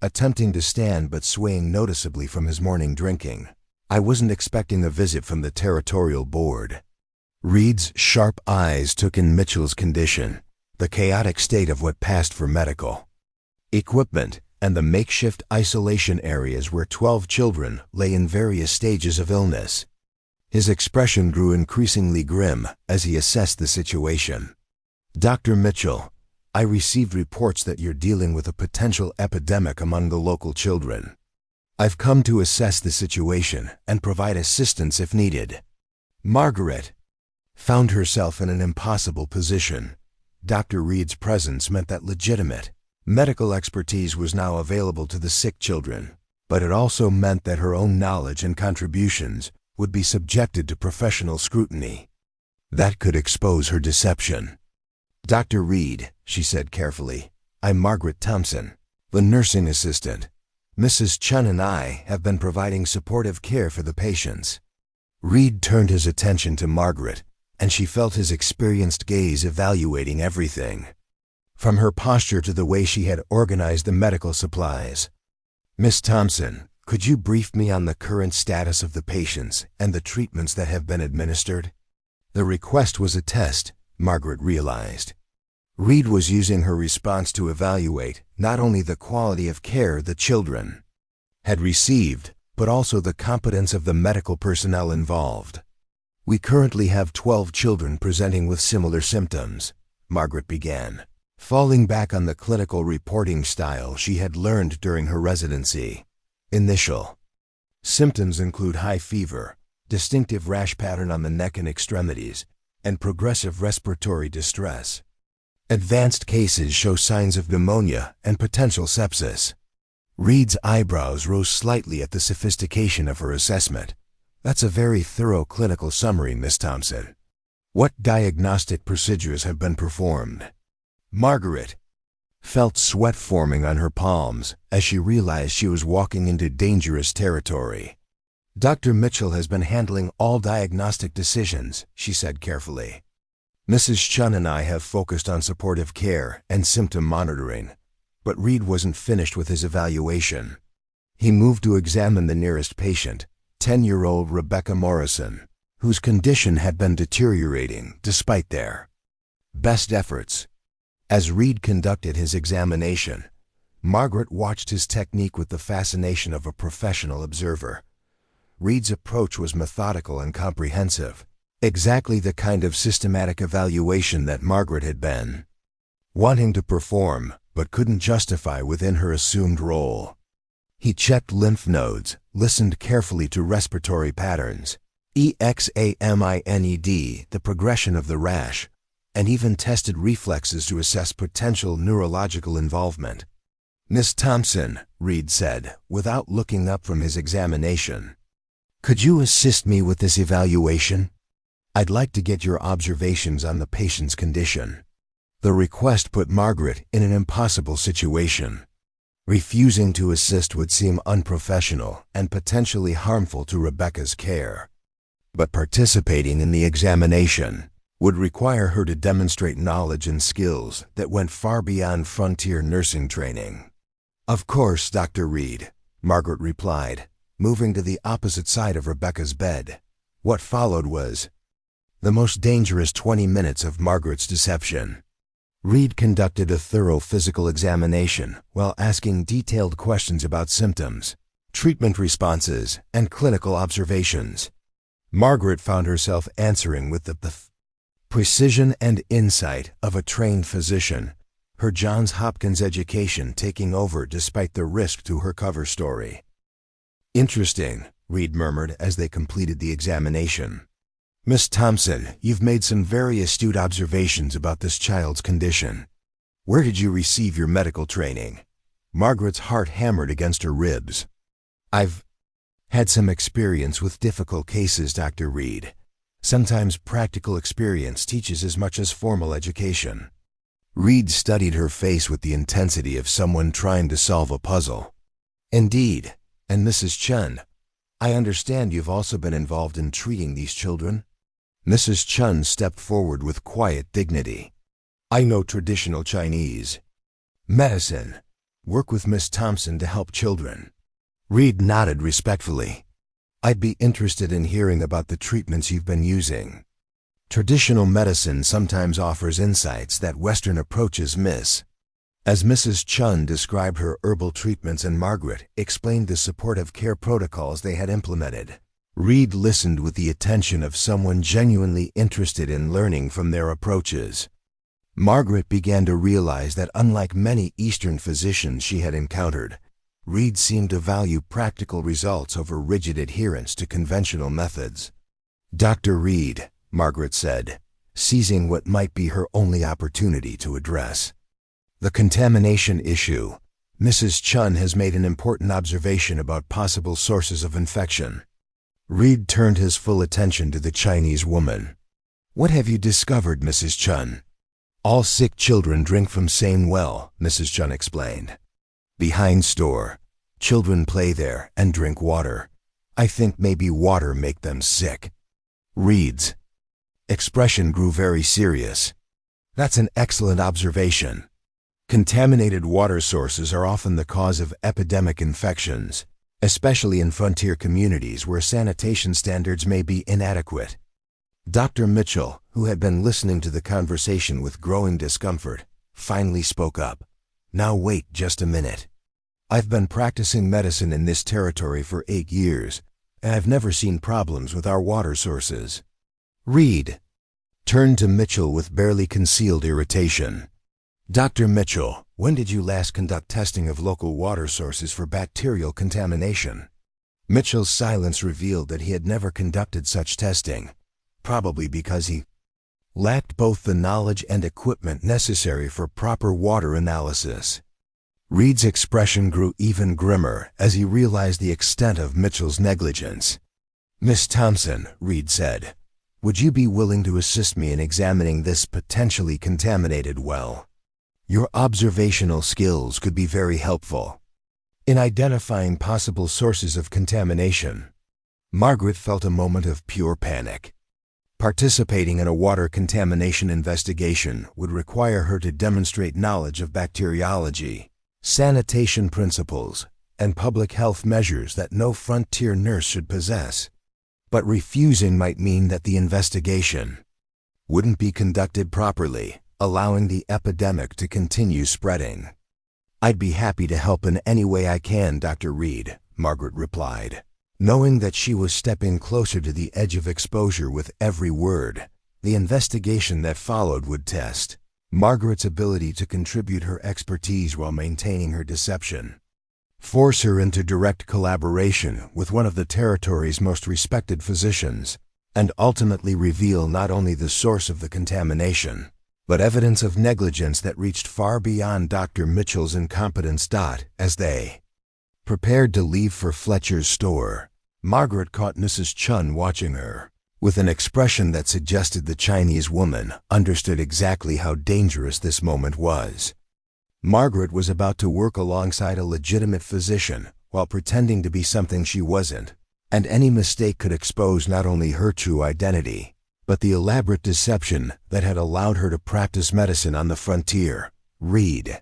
attempting to stand but swaying noticeably from his morning drinking, "I wasn't expecting a visit from the Territorial Board." Reed's sharp eyes took in Mitchell's condition, the chaotic state of what passed for medical equipment, and the makeshift isolation areas where 12 children lay in various stages of illness. His expression grew increasingly grim as he assessed the situation. "Dr. Mitchell, I received reports that you're dealing with a potential epidemic among the local children. I've come to assess the situation and provide assistance if needed." Margaret found herself in an impossible position. Dr. Reed's presence meant that legitimate medical expertise was now available to the sick children, but it also meant that her own knowledge and contributions would be subjected to professional scrutiny. That could expose her deception. "Dr. Reed," she said carefully, "I'm Margaret Thompson, the nursing assistant. Mrs. Chun and I have been providing supportive care for the patients." Reed turned his attention to Margaret, and she felt his experienced gaze evaluating everything, from her posture to the way she had organized the medical supplies. "Miss Thompson, could you brief me on the current status of the patients and the treatments that have been administered?" The request was a test, Margaret realized. Reed was using her response to evaluate not only the quality of care the children had received, but also the competence of the medical personnel involved. "We currently have 12 children presenting with similar symptoms," Margaret began, falling back on the clinical reporting style she had learned during her residency. Initial symptoms include high fever, distinctive rash pattern on the neck and extremities, and progressive respiratory distress. Advanced cases show signs of pneumonia and potential sepsis. Reed's eyebrows rose slightly at the sophistication of her assessment. "That's a very thorough clinical summary, Miss Thompson. What diagnostic procedures have been performed?" Margaret felt sweat forming on her palms as she realized she was walking into dangerous territory. "Dr. Mitchell has been handling all diagnostic decisions," she said carefully. "Mrs. Chun and I have focused on supportive care and symptom monitoring." But Reed wasn't finished with his evaluation. He moved to examine the nearest patient, 10-year-old Rebecca Morrison, whose condition had been deteriorating despite their best efforts. As Reed conducted his examination, Margaret watched his technique with the fascination of a professional observer. Reed's approach was methodical and comprehensive, exactly the kind of systematic evaluation that Margaret had been wanting to perform, but couldn't justify within her assumed role. He checked lymph nodes, listened carefully to respiratory patterns, examined the progression of the rash, and even tested reflexes to assess potential neurological involvement. "Miss Thompson," Reed said, without looking up from his examination, "could you assist me with this evaluation? I'd like to get your observations on the patient's condition." The request put Margaret in an impossible situation. Refusing to assist would seem unprofessional and potentially harmful to Rebecca's care. But participating in the examination would require her to demonstrate knowledge and skills that went far beyond frontier nursing training. "Of course, Dr. Reed," Margaret replied, moving to the opposite side of Rebecca's bed. What followed was the most dangerous 20 minutes of Margaret's deception. Reed conducted a thorough physical examination while asking detailed questions about symptoms, treatment responses, and clinical observations. Margaret found herself answering with the precision and insight of a trained physician, her Johns Hopkins education taking over despite the risk to her cover story. "Interesting," Reed murmured as they completed the examination. "Miss Thompson, you've made some very astute observations about this child's condition. Where did you receive your medical training?" Margaret's heart hammered against her ribs. "I've had some experience with difficult cases, Dr. Reed. Sometimes practical experience teaches as much as formal education." Reed studied her face with the intensity of someone trying to solve a puzzle. "Indeed. And Mrs. Chun, I understand you've also been involved in treating these children?" Mrs. Chun stepped forward with quiet dignity. "I know traditional Chinese medicine. Work with Miss Thompson to help children." Reed nodded respectfully. "I'd be interested in hearing about the treatments you've been using. Traditional medicine sometimes offers insights that Western approaches miss." As Mrs. Chun described her herbal treatments and Margaret explained the supportive care protocols they had implemented, Reed listened with the attention of someone genuinely interested in learning from their approaches. Margaret began to realize that unlike many Eastern physicians she had encountered, Reed seemed to value practical results over rigid adherence to conventional methods. "Dr. Reed," Margaret said, seizing what might be her only opportunity to address the contamination issue, "Mrs. Chun has made an important observation about possible sources of infection." Reed turned his full attention to the Chinese woman. "What have you discovered, Mrs. Chun?" "All sick children drink from same well," Mrs. Chun explained. "Behind store. Children play there and drink water. I think maybe water make them sick." Reed's expression grew very serious. "That's an excellent observation. Contaminated water sources are often the cause of epidemic infections, especially in frontier communities where sanitation standards may be inadequate." Dr. Mitchell, who had been listening to the conversation with growing discomfort, finally spoke up. "Now wait just a minute. I've been practicing medicine in this territory for 8 years, and I've never seen problems with our water sources." Reed turned to Mitchell with barely concealed irritation. "Dr. Mitchell, when did you last conduct testing of local water sources for bacterial contamination?" Mitchell's silence revealed that he had never conducted such testing, probably because he lacked both the knowledge and equipment necessary for proper water analysis. Reed's expression grew even grimmer as he realized the extent of Mitchell's negligence. "Miss Thompson," Reed said, "would you be willing to assist me in examining this potentially contaminated well? Your observational skills could be very helpful in identifying possible sources of contamination." Margaret felt a moment of pure panic. Participating in a water contamination investigation would require her to demonstrate knowledge of bacteriology, sanitation principles, and public health measures that no frontier nurse should possess. But refusing might mean that the investigation wouldn't be conducted properly, allowing the epidemic to continue spreading. "I'd be happy to help in any way I can, Dr. Reed," Margaret replied, knowing that she was stepping closer to the edge of exposure with every word. The investigation that followed would test Margaret's ability to contribute her expertise while maintaining her deception, force her into direct collaboration with one of the territory's most respected physicians, and ultimately reveal not only the source of the contamination, but evidence of negligence that reached far beyond Dr. Mitchell's incompetence. As they prepared to leave for Fletcher's store, Margaret caught Mrs. Chun watching her, with an expression that suggested the Chinese woman understood exactly how dangerous this moment was. Margaret was about to work alongside a legitimate physician while pretending to be something she wasn't, and any mistake could expose not only her true identity, but the elaborate deception that had allowed her to practice medicine on the frontier. Reed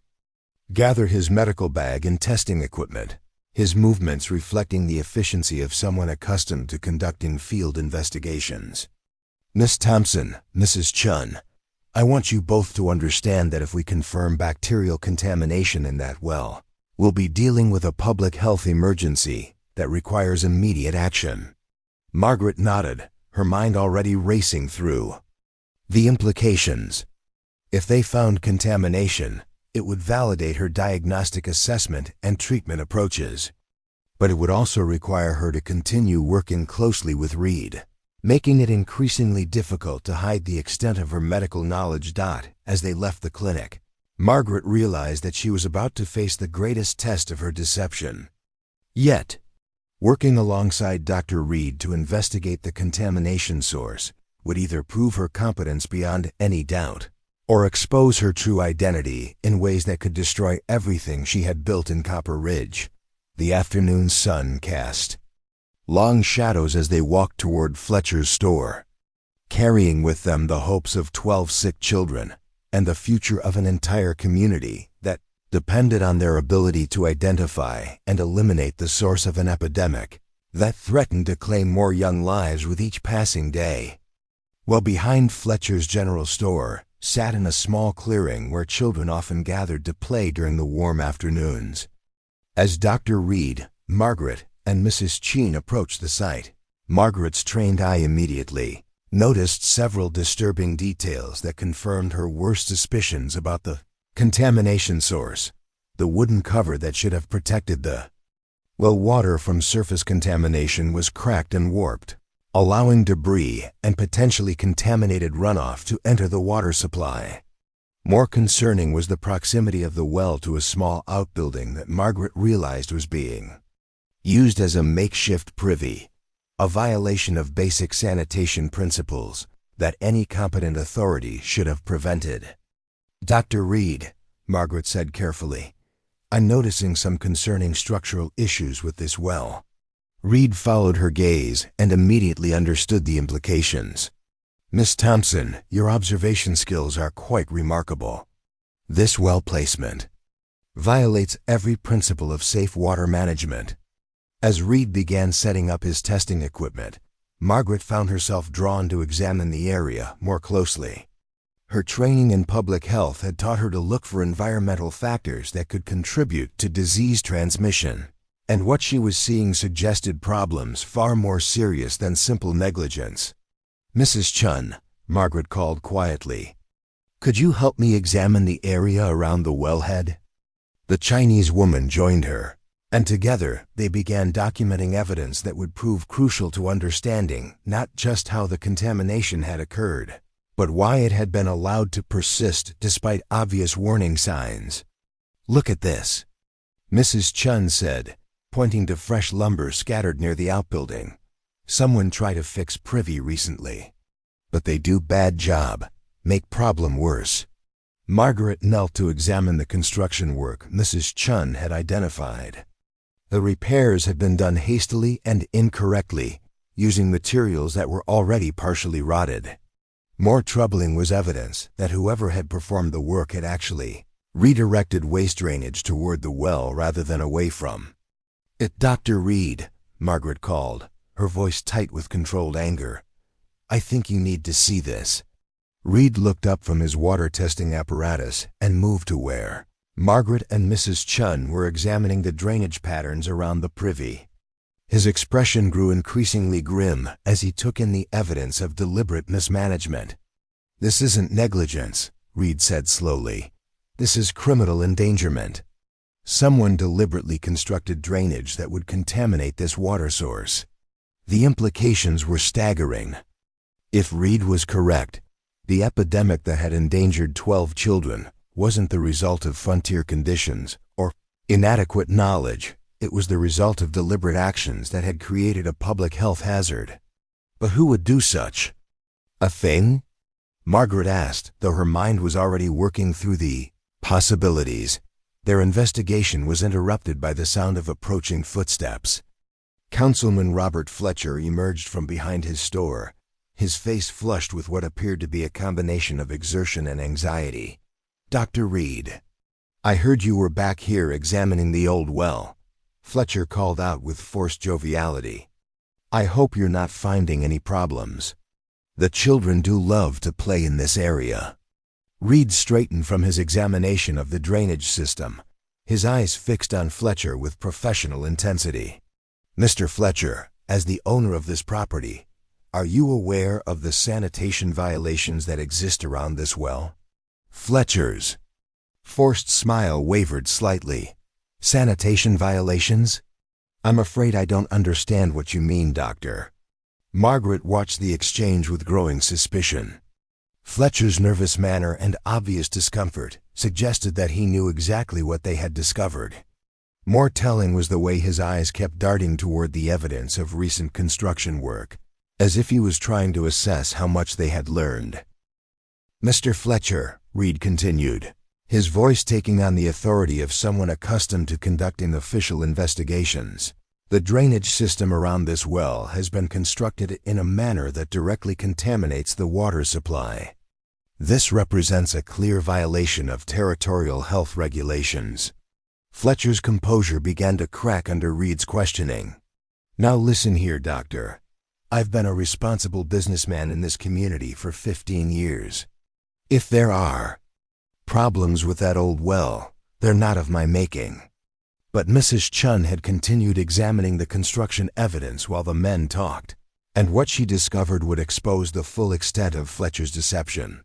gathered his medical bag and testing equipment, his movements reflecting the efficiency of someone accustomed to conducting field investigations. "Miss Thompson, Mrs. Chun, I want you both to understand that if we confirm bacterial contamination in that well, we'll be dealing with a public health emergency that requires immediate action." Margaret nodded, her mind already racing through the implications. If they found contamination, it would validate her diagnostic assessment and treatment approaches. But it would also require her to continue working closely with Reed, making it increasingly difficult to hide the extent of her medical knowledge. As they left the clinic, Margaret realized that she was about to face the greatest test of her deception. Yet, working alongside Dr. Reed to investigate the contamination source would either prove her competence beyond any doubt, or expose her true identity in ways that could destroy everything she had built in Copper Ridge. The afternoon sun cast long shadows as they walked toward Fletcher's store, carrying with them the hopes of 12 sick children and the future of an entire community that depended on their ability to identify and eliminate the source of an epidemic that threatened to claim more young lives with each passing day. While behind Fletcher's general store sat in a small clearing where children often gathered to play during the warm afternoons. As Dr. Reed, Margaret, and Mrs. Cheen approached the site, Margaret's trained eye immediately noticed several disturbing details that confirmed her worst suspicions about the contamination source. The wooden cover that should have protected the well water from surface contamination was cracked and warped, allowing debris and potentially contaminated runoff to enter the water supply. More concerning was the proximity of the well to a small outbuilding that Margaret realized was being used as a makeshift privy, a violation of basic sanitation principles that any competent authority should have prevented. "Dr. Reed," Margaret said carefully, "I'm noticing some concerning structural issues with this well." Reed followed her gaze and immediately understood the implications. "Miss Thompson, your observation skills are quite remarkable. This well placement violates every principle of safe water management." As Reed began setting up his testing equipment, Margaret found herself drawn to examine the area more closely. Her training in public health had taught her to look for environmental factors that could contribute to disease transmission, and what she was seeing suggested problems far more serious than simple negligence. "Mrs. Chun," Margaret called quietly, "could you help me examine the area around the wellhead?" The Chinese woman joined her, and together they began documenting evidence that would prove crucial to understanding not just how the contamination had occurred, but why it had been allowed to persist despite obvious warning signs. "Look at this," Mrs. Chun said, pointing to fresh lumber scattered near the outbuilding. "Someone tried to fix privy recently, but they do bad job, make problem worse." Margaret knelt to examine the construction work Mrs. Chun had identified. The repairs had been done hastily and incorrectly, using materials that were already partially rotted. More troubling was evidence that whoever had performed the work had actually redirected waste drainage toward the well rather than away from it. "Dr. Reed," Margaret called, her voice tight with controlled anger, "I think you need to see this." Reed looked up from his water testing apparatus and moved to where Margaret and Mrs. Chun were examining the drainage patterns around the privy. His expression grew increasingly grim as he took in the evidence of deliberate mismanagement. "This isn't negligence," Reed said slowly. "This is criminal endangerment. Someone deliberately constructed drainage that would contaminate this water source." The implications were staggering. If Reed was correct, the epidemic that had endangered 12 children wasn't the result of frontier conditions or inadequate knowledge. It was the result of deliberate actions that had created a public health hazard. But who would do such a thing? Margaret asked, though her mind was already working through the possibilities. Their investigation was interrupted by the sound of approaching footsteps. Councilman Robert Fletcher emerged from behind his store, his face flushed with what appeared to be a combination of exertion and anxiety. "Dr. Reed, I heard you were back here examining the old well," Fletcher called out with forced joviality. "I hope you're not finding any problems. The children do love to play in this area." Reed straightened from his examination of the drainage system, his eyes fixed on Fletcher with professional intensity. "Mr. Fletcher, as the owner of this property, are you aware of the sanitation violations that exist around this well?" Fletcher's forced smile wavered slightly. "Sanitation violations? I'm afraid I don't understand what you mean, Doctor." Margaret watched the exchange with growing suspicion. Fletcher's nervous manner and obvious discomfort suggested that he knew exactly what they had discovered. More telling was the way his eyes kept darting toward the evidence of recent construction work, as if he was trying to assess how much they had learned. "Mr. Fletcher," Reed continued, his voice taking on the authority of someone accustomed to conducting official investigations, "the drainage system around this well has been constructed in a manner that directly contaminates the water supply. This represents a clear violation of territorial health regulations." Fletcher's composure began to crack under Reed's questioning. "Now listen here, Doctor. I've been a responsible businessman in this community for 15 years. If there are problems with that old well, they're not of my making. But Mrs. Chun had continued examining the construction evidence while the men talked, and what she discovered would expose the full extent of Fletcher's deception.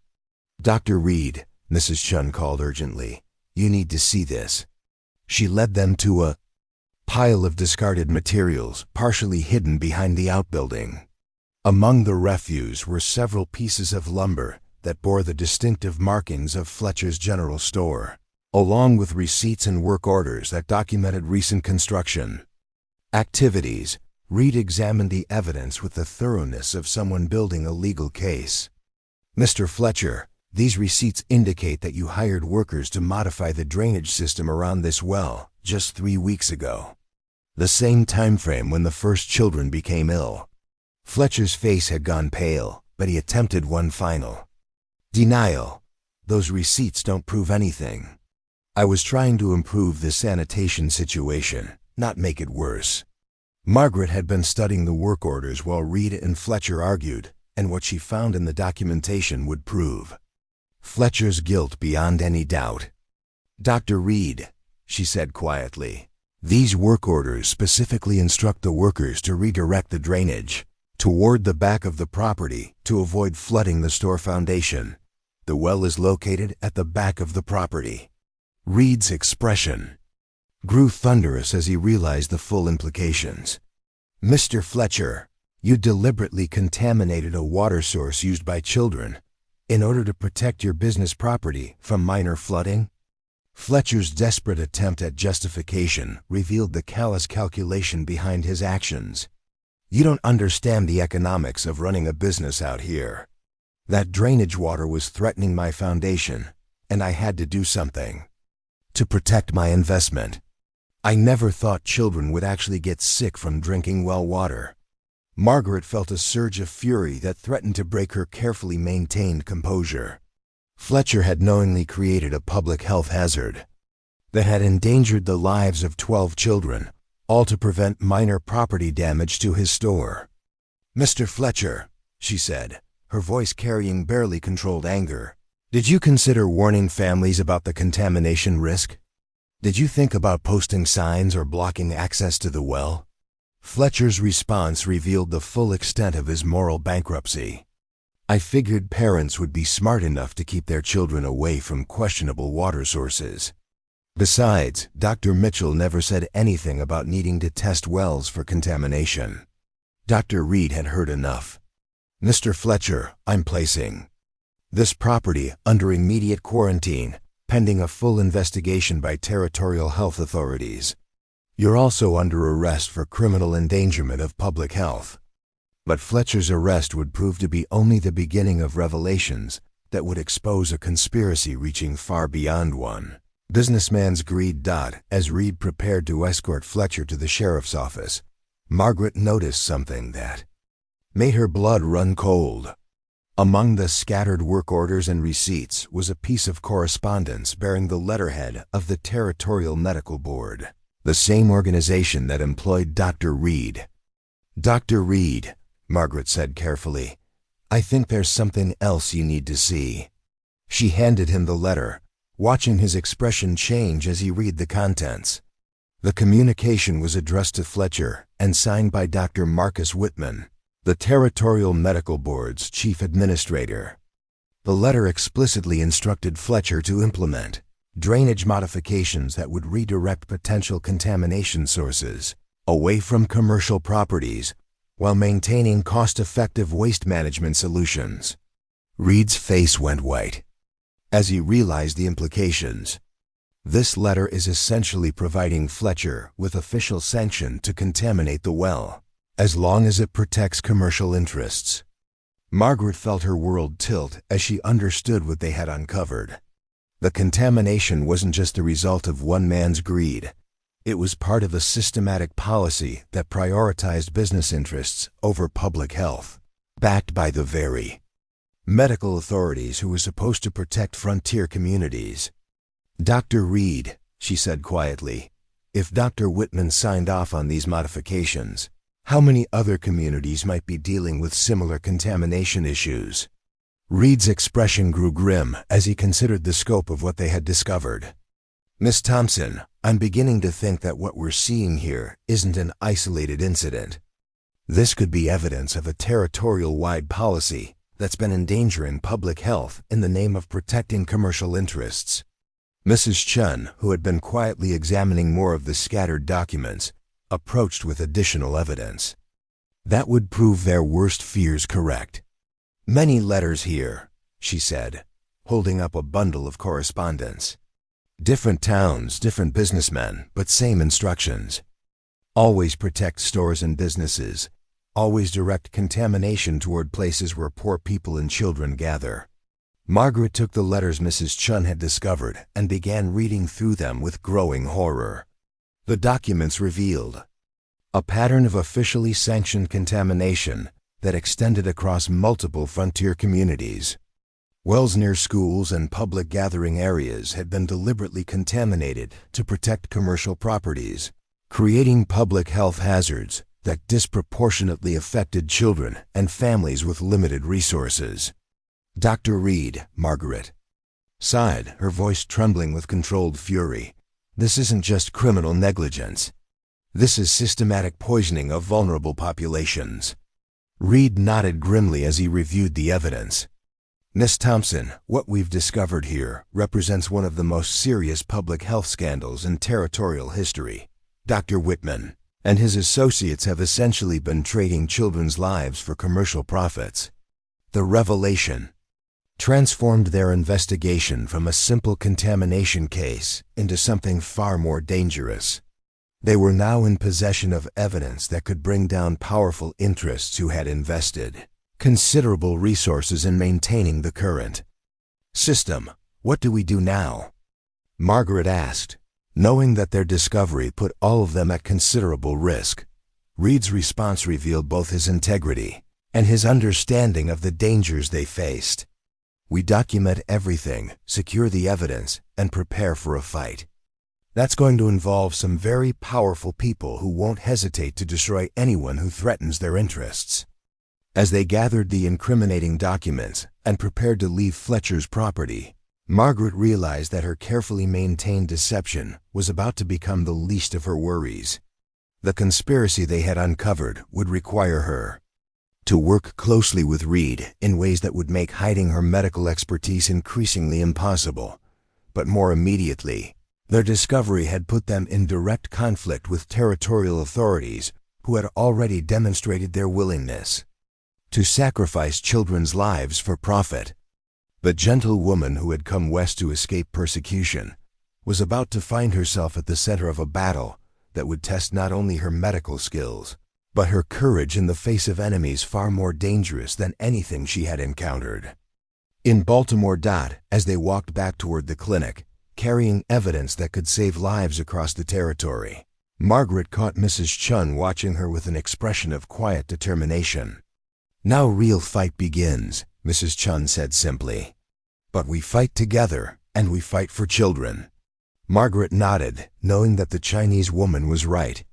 "Dr. Reed," Mrs. Chun called urgently, "you need to see this." She led them to a pile of discarded materials, partially hidden behind the outbuilding. Among the refuse were several pieces of lumber that bore the distinctive markings of Fletcher's general store, along with receipts and work orders that documented recent construction activities. Reed examined the evidence with the thoroughness of someone building a legal case. "Mr. Fletcher, these receipts indicate that you hired workers to modify the drainage system around this well just 3 weeks ago, the same time frame when the first children became ill." Fletcher's face had gone pale, but he attempted one final denial. "Those receipts don't prove anything. I was trying to improve the sanitation situation, not make it worse." Margaret had been studying the work orders while Reed and Fletcher argued, and what she found in the documentation would prove Fletcher's guilt beyond any doubt. "Dr. Reed," she said quietly, "these work orders specifically instruct the workers to redirect the drainage toward the back of the property to avoid flooding the store foundation. The well is located at the back of the property." Reed's expression grew thunderous as he realized the full implications. "Mr. Fletcher, you deliberately contaminated a water source used by children in order to protect your business property from minor flooding?" Fletcher's desperate attempt at justification revealed the callous calculation behind his actions. "You don't understand the economics of running a business out here. That drainage water was threatening my foundation, and I had to do something to protect my investment. I never thought children would actually get sick from drinking well water." Margaret felt a surge of fury that threatened to break her carefully maintained composure. Fletcher had knowingly created a public health hazard that had endangered the lives of 12 children, all to prevent minor property damage to his store. "Mr. Fletcher," she said, her voice carrying barely controlled anger, "did you consider warning families about the contamination risk? Did you think about posting signs or blocking access to the well?" Fletcher's response revealed the full extent of his moral bankruptcy. "I figured parents would be smart enough to keep their children away from questionable water sources. Besides, Dr. Mitchell never said anything about needing to test wells for contamination." Dr. Reed had heard enough. "Mr. Fletcher, I'm placing this property under immediate quarantine, pending a full investigation by territorial health authorities. You're also under arrest for criminal endangerment of public health." But Fletcher's arrest would prove to be only the beginning of revelations that would expose a conspiracy reaching far beyond one businessman's greed. As Reed prepared to escort Fletcher to the sheriff's office, Margaret noticed something that made her blood run cold. Among the scattered work orders and receipts was a piece of correspondence bearing the letterhead of the Territorial Medical Board, the same organization that employed Dr. Reed. "Dr. Reed," Margaret said carefully, "I think there's something else you need to see." She handed him the letter, watching his expression change as he read the contents. The communication was addressed to Fletcher and signed by Dr. Marcus Whitman, the Territorial Medical Board's chief administrator. The letter explicitly instructed Fletcher to implement drainage modifications that would redirect potential contamination sources away from commercial properties while maintaining cost-effective waste management solutions. Reed's face went white as he realized the implications. This letter is essentially providing Fletcher with official sanction to contaminate the well, as long as it protects commercial interests. Margaret felt her world tilt as she understood what they had uncovered. The contamination wasn't just the result of one man's greed. It was part of a systematic policy that prioritized business interests over public health, backed by the very medical authorities who were supposed to protect frontier communities. "Dr. Reed," she said quietly, "if Dr. Whitman signed off on these modifications, how many other communities might be dealing with similar contamination issues?" Reed's expression grew grim as he considered the scope of what they had discovered. "Miss Thompson, I'm beginning to think that what we're seeing here isn't an isolated incident. This could be evidence of a territorial-wide policy that's been endangering public health in the name of protecting commercial interests." Mrs. Chun, who had been quietly examining more of the scattered documents, approached with additional evidence. "That would prove their worst fears correct. Many letters here," she said, holding up a bundle of correspondence. "Different towns, different businessmen, but same instructions. Always protect stores and businesses. Always direct contamination toward places where poor people and children gather." Margaret took the letters Mrs. Chun had discovered and began reading through them with growing horror. The documents revealed a pattern of officially sanctioned contamination that extended across multiple frontier communities. Wells near schools and public gathering areas had been deliberately contaminated to protect commercial properties, creating public health hazards that disproportionately affected children and families with limited resources. "Dr. Reed," Margaret sighed, her voice trembling with controlled fury, "this isn't just criminal negligence. This is systematic poisoning of vulnerable populations." Reed nodded grimly as he reviewed the evidence. "Miss Thompson, what we've discovered here represents one of the most serious public health scandals in territorial history. Dr. Whitman and his associates have essentially been trading children's lives for commercial profits. The revelation transformed their investigation from a simple contamination case into something far more dangerous. They were now in possession of evidence that could bring down powerful interests who had invested considerable resources in maintaining the current system. What do we do now?" Margaret asked, knowing that their discovery put all of them at considerable risk. Reed's response revealed both his integrity and his understanding of the dangers they faced. "We document everything, secure the evidence, and prepare for a fight. That's going to involve some very powerful people who won't hesitate to destroy anyone who threatens their interests." As they gathered the incriminating documents and prepared to leave Fletcher's property, Margaret realized that her carefully maintained deception was about to become the least of her worries. The conspiracy they had uncovered would require her to work closely with Reed in ways that would make hiding her medical expertise increasingly impossible. But more immediately, their discovery had put them in direct conflict with territorial authorities who had already demonstrated their willingness to sacrifice children's lives for profit. The gentle woman who had come west to escape persecution was about to find herself at the center of a battle that would test not only her medical skills, but her courage in the face of enemies far more dangerous than anything she had encountered. In Baltimore, as they walked back toward the clinic, carrying evidence that could save lives across the territory, Margaret caught Mrs. Chun watching her with an expression of quiet determination. "Now real fight begins," Mrs. Chun said simply. "But we fight together, and we fight for children." Margaret nodded, knowing that the Chinese woman was right.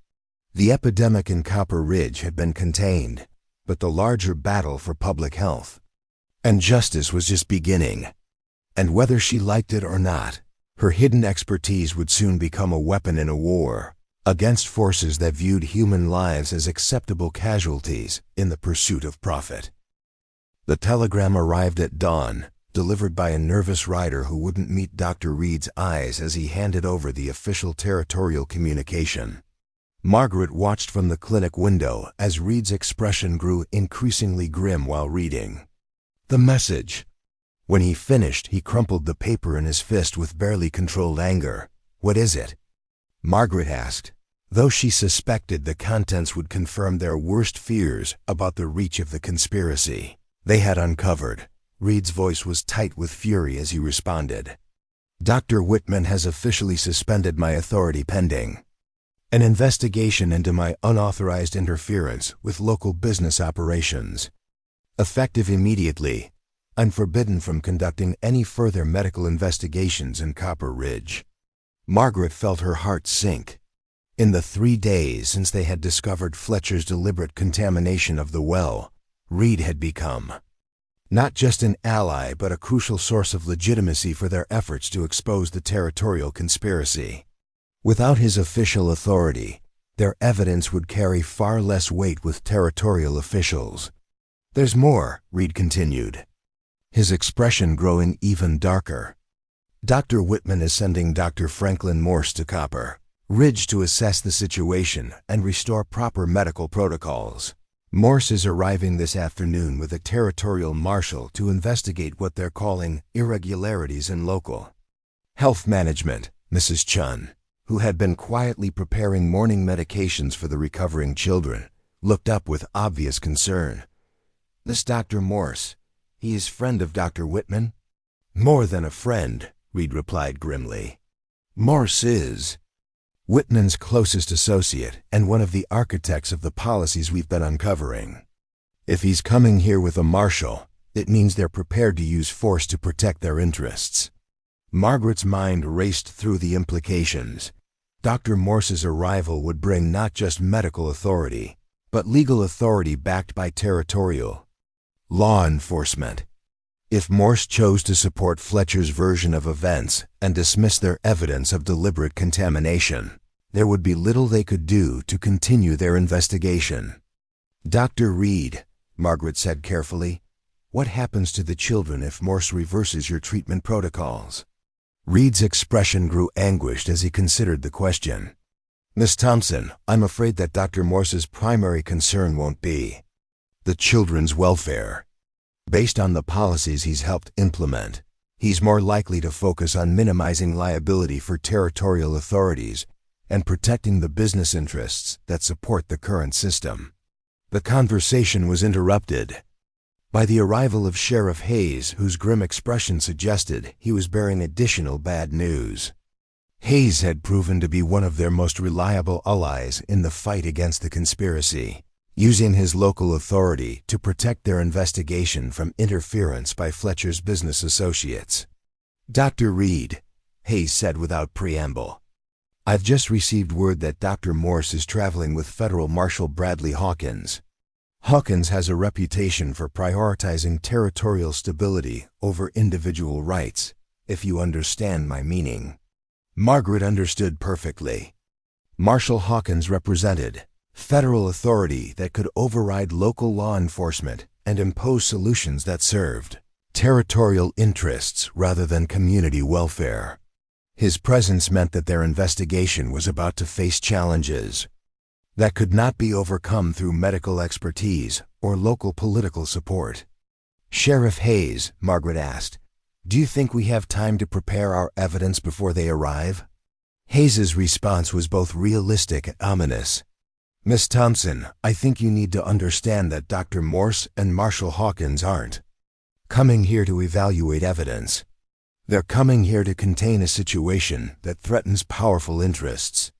The epidemic in Copper Ridge had been contained, but the larger battle for public health and justice was just beginning. And whether she liked it or not, her hidden expertise would soon become a weapon in a war against forces that viewed human lives as acceptable casualties in the pursuit of profit. The telegram arrived at dawn, delivered by a nervous rider who wouldn't meet Dr. Reed's eyes as he handed over the official territorial communication. Margaret watched from the clinic window as Reed's expression grew increasingly grim while reading the message. When he finished, he crumpled the paper in his fist with barely controlled anger. "What is it?" Margaret asked, though she suspected the contents would confirm their worst fears about the reach of the conspiracy they had uncovered. Reed's voice was tight with fury as he responded. "Dr. Whitman has officially suspended my authority pending an investigation into my unauthorized interference with local business operations. Effective immediately, I'm forbidden from conducting any further medical investigations in Copper Ridge." Margaret felt her heart sink. In the 3 days since they had discovered Fletcher's deliberate contamination of the well, Reed had become Not just an ally, but a crucial source of legitimacy for their efforts to expose the territorial conspiracy. Without his official authority, their evidence would carry far less weight with territorial officials. "There's more," Reed continued, his expression growing even darker. "Dr. Whitman is sending Dr. Franklin Morse to Copper Ridge to assess the situation and restore proper medical protocols. Morse is arriving this afternoon with a territorial marshal to investigate what they're calling irregularities in local health management." Mrs. Chun, who had been quietly preparing morning medications for the recovering children, looked up with obvious concern. "This Dr. Morse, he is friend of Dr. Whitman?" "More than a friend," Reed replied grimly. "Morse is Whitman's closest associate and one of the architects of the policies we've been uncovering. If he's coming here with a marshal, it means they're prepared to use force to protect their interests." Margaret's mind raced through the implications. Dr. Morse's arrival would bring not just medical authority, but legal authority backed by territorial law enforcement. If Morse chose to support Fletcher's version of events and dismiss their evidence of deliberate contamination, there would be little they could do to continue their investigation. "Dr. Reed," Margaret said carefully, "what happens to the children if Morse reverses your treatment protocols?" Reed's expression grew anguished as he considered the question. "Miss Thompson, I'm afraid that Dr. Morse's primary concern won't be the children's welfare. Based on the policies he's helped implement, he's more likely to focus on minimizing liability for territorial authorities and protecting the business interests that support the current system." The conversation was interrupted by the arrival of Sheriff Hayes, whose grim expression suggested he was bearing additional bad news. Hayes had proven to be one of their most reliable allies in the fight against the conspiracy, using his local authority to protect their investigation from interference by Fletcher's business associates. "Dr. Reed," Hayes said without preamble, "I've just received word that Dr. Morse is traveling with Federal Marshal Bradley Hawkins. Hawkins has a reputation for prioritizing territorial stability over individual rights, if you understand my meaning." Margaret understood perfectly. Marshal Hawkins represented federal authority that could override local law enforcement and impose solutions that served territorial interests rather than community welfare. His presence meant that their investigation was about to face challenges that could not be overcome through medical expertise or local political support. "Sheriff Hayes," Margaret asked, "do you think we have time to prepare our evidence before they arrive?" Hayes's response was both realistic and ominous. "Miss Thompson, I think you need to understand that Dr. Morse and Marshal Hawkins aren't coming here to evaluate evidence. They're coming here to contain a situation that threatens powerful interests.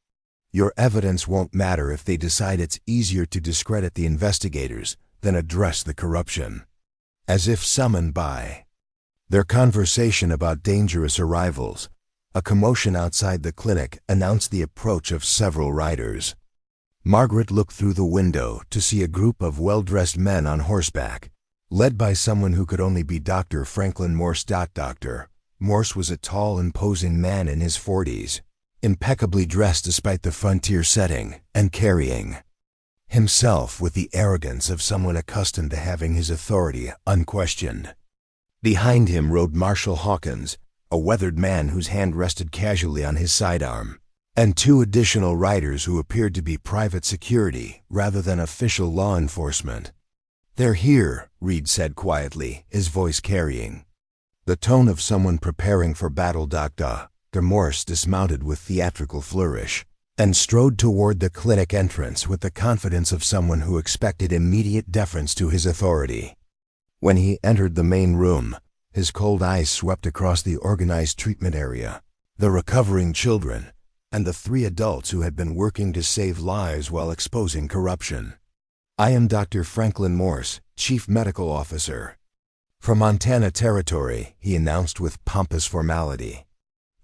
Your evidence won't matter if they decide it's easier to discredit the investigators than address the corruption." As if summoned by their conversation about dangerous arrivals, a commotion outside the clinic announced the approach of several riders. Margaret looked through the window to see a group of well-dressed men on horseback, led by someone who could only be Dr. Franklin Morse. Dr. Morse was a tall, imposing man in his 40s, impeccably dressed despite the frontier setting, and carrying himself with the arrogance of someone accustomed to having his authority unquestioned. Behind him rode Marshal Hawkins, a weathered man whose hand rested casually on his sidearm, and two additional riders who appeared to be private security rather than official law enforcement. "They're here," Reed said quietly, his voice carrying the tone of someone preparing for battle. Dr. Morse dismounted with theatrical flourish and strode toward the clinic entrance with the confidence of someone who expected immediate deference to his authority. When he entered the main room, his cold eyes swept across the organized treatment area, the recovering children, and the three adults who had been working to save lives while exposing corruption. "I am Dr. Franklin Morse, Chief Medical Officer from Montana Territory," he announced with pompous formality.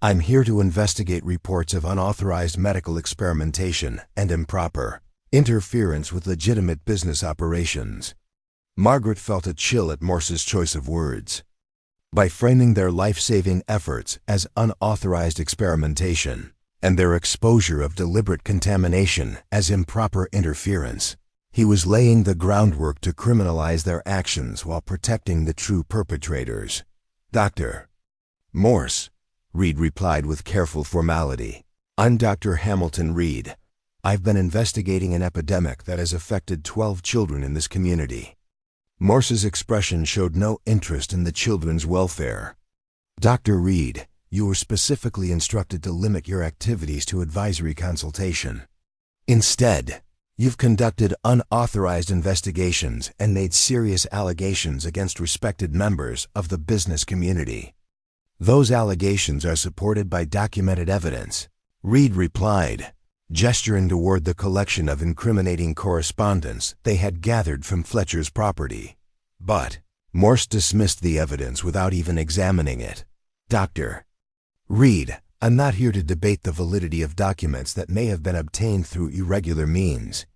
"I'm here to investigate reports of unauthorized medical experimentation and improper interference with legitimate business operations." Margaret felt a chill at Morse's choice of words. By framing their life-saving efforts as unauthorized experimentation, and their exposure of deliberate contamination as improper interference, he was laying the groundwork to criminalize their actions while protecting the true perpetrators. Dr. Morse, Reed replied with careful formality. I'm Dr. Hamilton Reed. I've been investigating an epidemic that has affected 12 children in this community. Morse's expression showed no interest in the children's welfare. Dr. Reed, you were specifically instructed to limit your activities to advisory consultation. Instead, you've conducted unauthorized investigations and made serious allegations against respected members of the business community. Those allegations are supported by documented evidence, Reed replied, gesturing toward the collection of incriminating correspondence they had gathered from Fletcher's property. But Morse dismissed the evidence without even examining it. Dr. Reed, I'm not here to debate the validity of documents that may have been obtained through irregular means.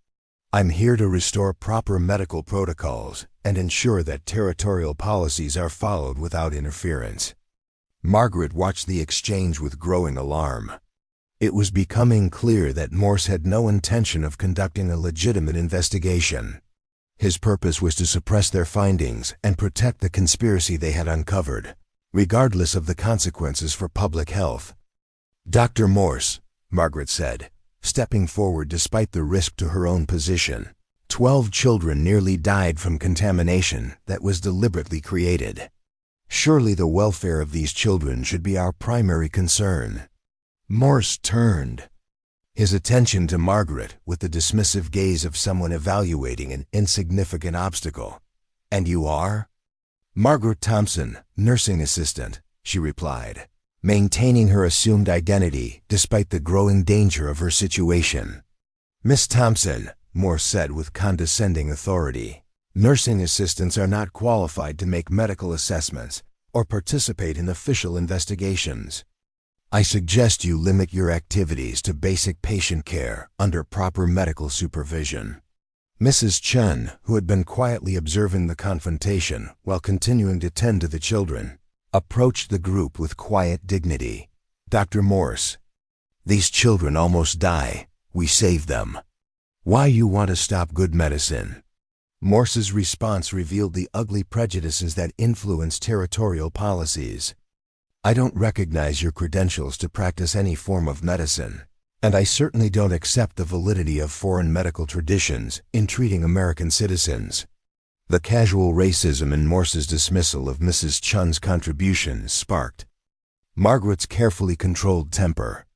I'm here to restore proper medical protocols and ensure that territorial policies are followed without interference. Margaret watched the exchange with growing alarm. It was becoming clear that Morse had no intention of conducting a legitimate investigation. His purpose was to suppress their findings and protect the conspiracy they had uncovered, regardless of the consequences for public health. Dr. Morse, Margaret said, stepping forward despite the risk to her own position. 12 children nearly died from contamination that was deliberately created. Surely the welfare of these children should be our primary concern. Morse turned, his attention to Margaret with the dismissive gaze of someone evaluating an insignificant obstacle. And you are? Margaret Thompson, nursing assistant, she replied, maintaining her assumed identity despite the growing danger of her situation. Miss Thompson, Morse said with condescending authority, nursing assistants are not qualified to make medical assessments or participate in official investigations. I suggest you limit your activities to basic patient care under proper medical supervision. Mrs. Chen, who had been quietly observing the confrontation while continuing to tend to the children, approached the group with quiet dignity. Dr. Morse, these children almost die. We saved them. Why you want to stop good medicine? Morse's response revealed the ugly prejudices that influence territorial policies. I don't recognize your credentials to practice any form of medicine, and I certainly don't accept the validity of foreign medical traditions in treating American citizens. The casual racism in Morse's dismissal of Mrs. Chun's contribution sparked Margaret's carefully controlled temper.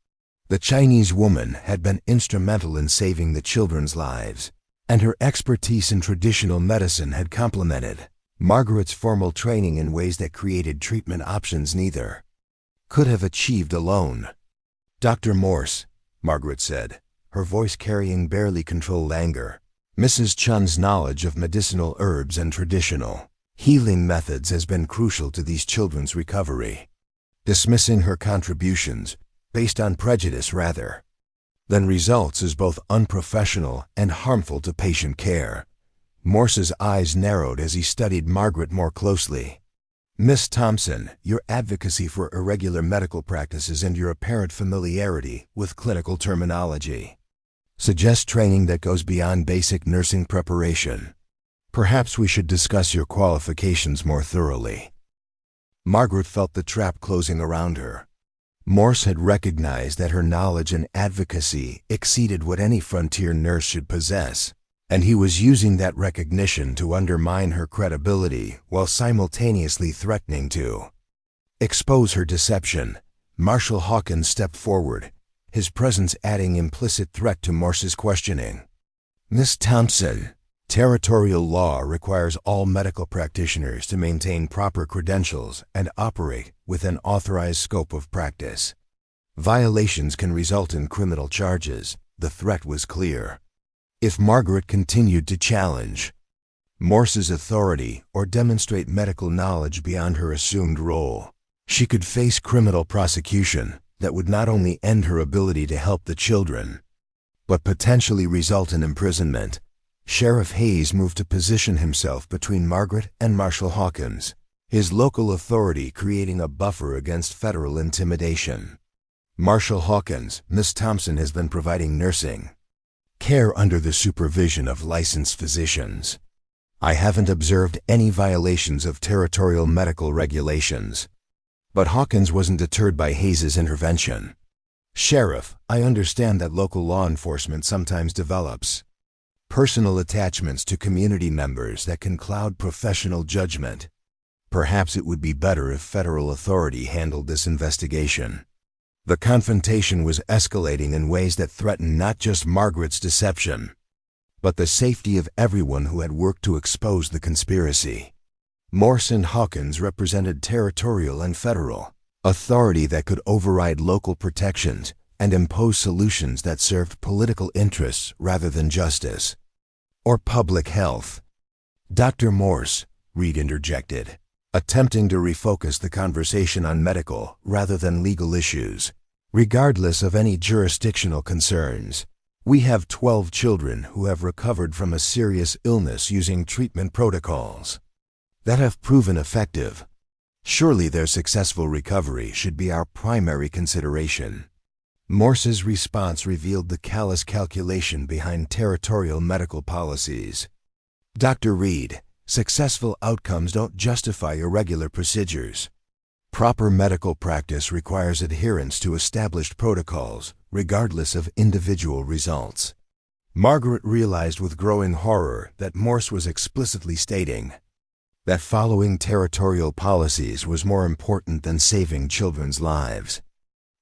The Chinese woman had been instrumental in saving the children's lives, and her expertise in traditional medicine had complemented Margaret's formal training in ways that created treatment options neither could have achieved alone. Dr. Morse, Margaret said, her voice carrying barely controlled anger, Mrs. Chun's knowledge of medicinal herbs and traditional healing methods has been crucial to these children's recovery. Dismissing her contributions, based on prejudice rather than results, is both unprofessional and harmful to patient care. Morse's eyes narrowed as he studied Margaret more closely. Miss Thompson, your advocacy for irregular medical practices and your apparent familiarity with clinical terminology suggest training that goes beyond basic nursing preparation. Perhaps we should discuss your qualifications more thoroughly. Margaret felt the trap closing around her. Morse had recognized that her knowledge and advocacy exceeded what any frontier nurse should possess, and he was using that recognition to undermine her credibility while simultaneously threatening to expose her deception. Marshal Hawkins stepped forward, his presence adding implicit threat to Morse's questioning. Miss Thompson, territorial law requires all medical practitioners to maintain proper credentials and operate within authorized scope of practice. Violations can result in criminal charges. The threat was clear. If Margaret continued to challenge Morse's authority or demonstrate medical knowledge beyond her assumed role, she could face criminal prosecution that would not only end her ability to help the children, but potentially result in imprisonment. Sheriff Hayes moved to position himself between Margaret and Marshal Hawkins, his local authority creating a buffer against federal intimidation. Marshal Hawkins, Miss Thompson has been providing nursing care under the supervision of licensed physicians. I haven't observed any violations of territorial medical regulations. But Hawkins wasn't deterred by Hayes's intervention. Sheriff, I understand that local law enforcement sometimes develops personal attachments to community members that can cloud professional judgment. Perhaps it would be better if federal authority handled this investigation. The confrontation was escalating in ways that threatened not just Margaret's deception, but the safety of everyone who had worked to expose the conspiracy. Morse and Hawkins represented territorial and federal authority that could override local protections and impose solutions that served political interests rather than justice or public health. Dr. Morse, Reed interjected, attempting to refocus the conversation on medical rather than legal issues. Regardless of any jurisdictional concerns, we have 12 children who have recovered from a serious illness using treatment protocols that have proven effective. Surely their successful recovery should be our primary consideration. Morse's response revealed the callous calculation behind territorial medical policies. Dr. Reed, successful outcomes don't justify irregular procedures. Proper medical practice requires adherence to established protocols, regardless of individual results. Margaret realized with growing horror that Morse was explicitly stating that following territorial policies was more important than saving children's lives.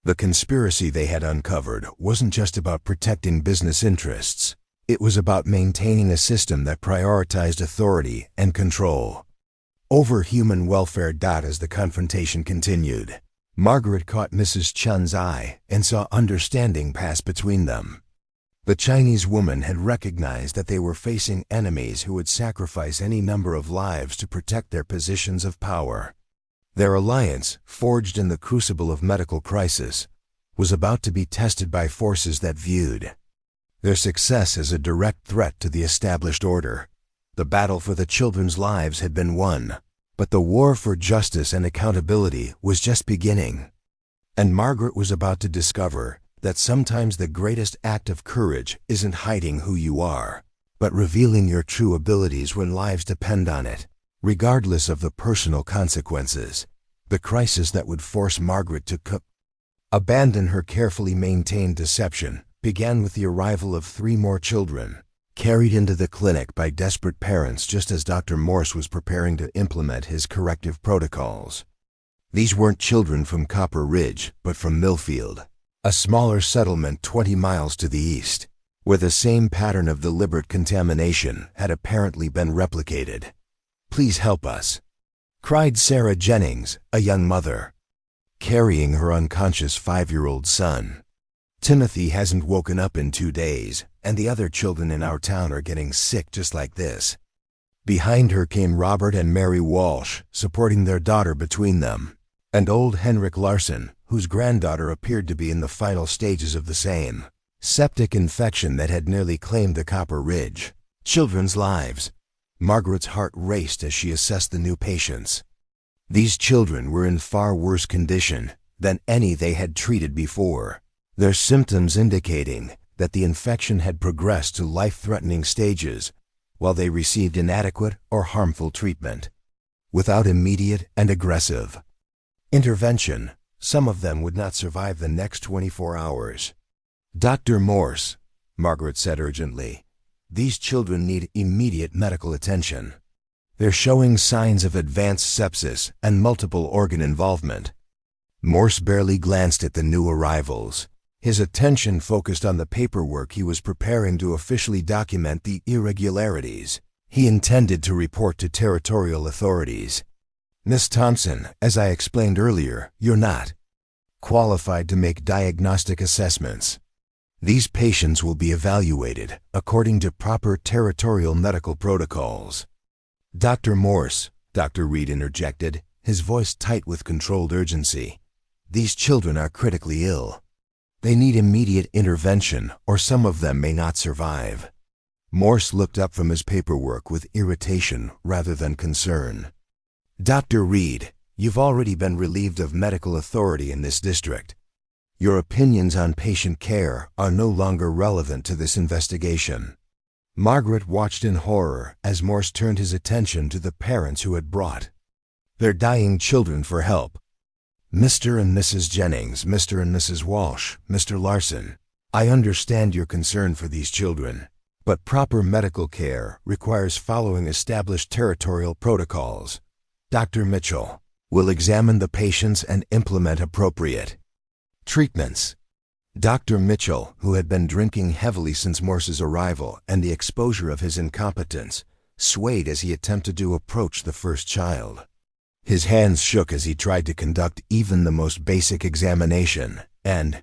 The conspiracy they had uncovered wasn't just about protecting business interests. It was about maintaining a system that prioritized authority and control over human welfare. As the confrontation continued, Margaret caught Mrs. Chun's eye and saw understanding pass between them. The Chinese woman had recognized that they were facing enemies who would sacrifice any number of lives to protect their positions of power. Their alliance, forged in the crucible of medical crisis, was about to be tested by forces that viewed their success as a direct threat to the established order. The battle for the children's lives had been won, but the war for justice and accountability was just beginning. And Margaret was about to discover that sometimes the greatest act of courage isn't hiding who you are, but revealing your true abilities when lives depend on it, regardless of the personal consequences. The crisis that would force Margaret to abandon her carefully maintained deception began with the arrival of 3 more children, carried into the clinic by desperate parents just as Dr. Morse was preparing to implement his corrective protocols. These weren't children from Copper Ridge, but from Millfield, a smaller settlement 20 miles to the east, where the same pattern of deliberate contamination had apparently been replicated. "Please help us," cried Sarah Jennings, a young mother, carrying her unconscious 5-year-old son. "Timothy hasn't woken up in 2 days, and the other children in our town are getting sick just like this." Behind her came Robert and Mary Walsh, supporting their daughter between them, and old Henrik Larson, whose granddaughter appeared to be in the final stages of the same septic infection that had nearly claimed the Copper Ridge children's lives. Margaret's heart raced as she assessed the new patients. These children were in far worse condition than any they had treated before, their symptoms indicating that the infection had progressed to life-threatening stages while they received inadequate or harmful treatment. Without immediate and aggressive intervention, some of them would not survive the next 24 hours. "Dr. Morse," Margaret said urgently, "these children need immediate medical attention. They're showing signs of advanced sepsis and multiple organ involvement." Morse barely glanced at the new arrivals. His attention focused on the paperwork he was preparing to officially document the irregularities he intended to report to territorial authorities. "Miss Thompson, as I explained earlier, you're not qualified to make diagnostic assessments. These patients will be evaluated according to proper territorial medical protocols." "Dr. Morse," Dr. Reed interjected, his voice tight with controlled urgency, "these children are critically ill. They need immediate intervention, or some of them may not survive." Morse looked up from his paperwork with irritation rather than concern. Dr. Reed, you've already been relieved of medical authority in this district. Your opinions on patient care are no longer relevant to this investigation. Margaret watched in horror as Morse turned his attention to the parents who had brought their dying children for help. Mr. and Mrs. Jennings, Mr. and Mrs. Walsh, Mr. Larson, I understand your concern for these children, but proper medical care requires following established territorial protocols. Dr. Mitchell will examine the patients and implement appropriate treatments. Dr. Mitchell, who had been drinking heavily since Morse's arrival and the exposure of his incompetence, swayed as he attempted to approach the first child. His hands shook as he tried to conduct even the most basic examination, and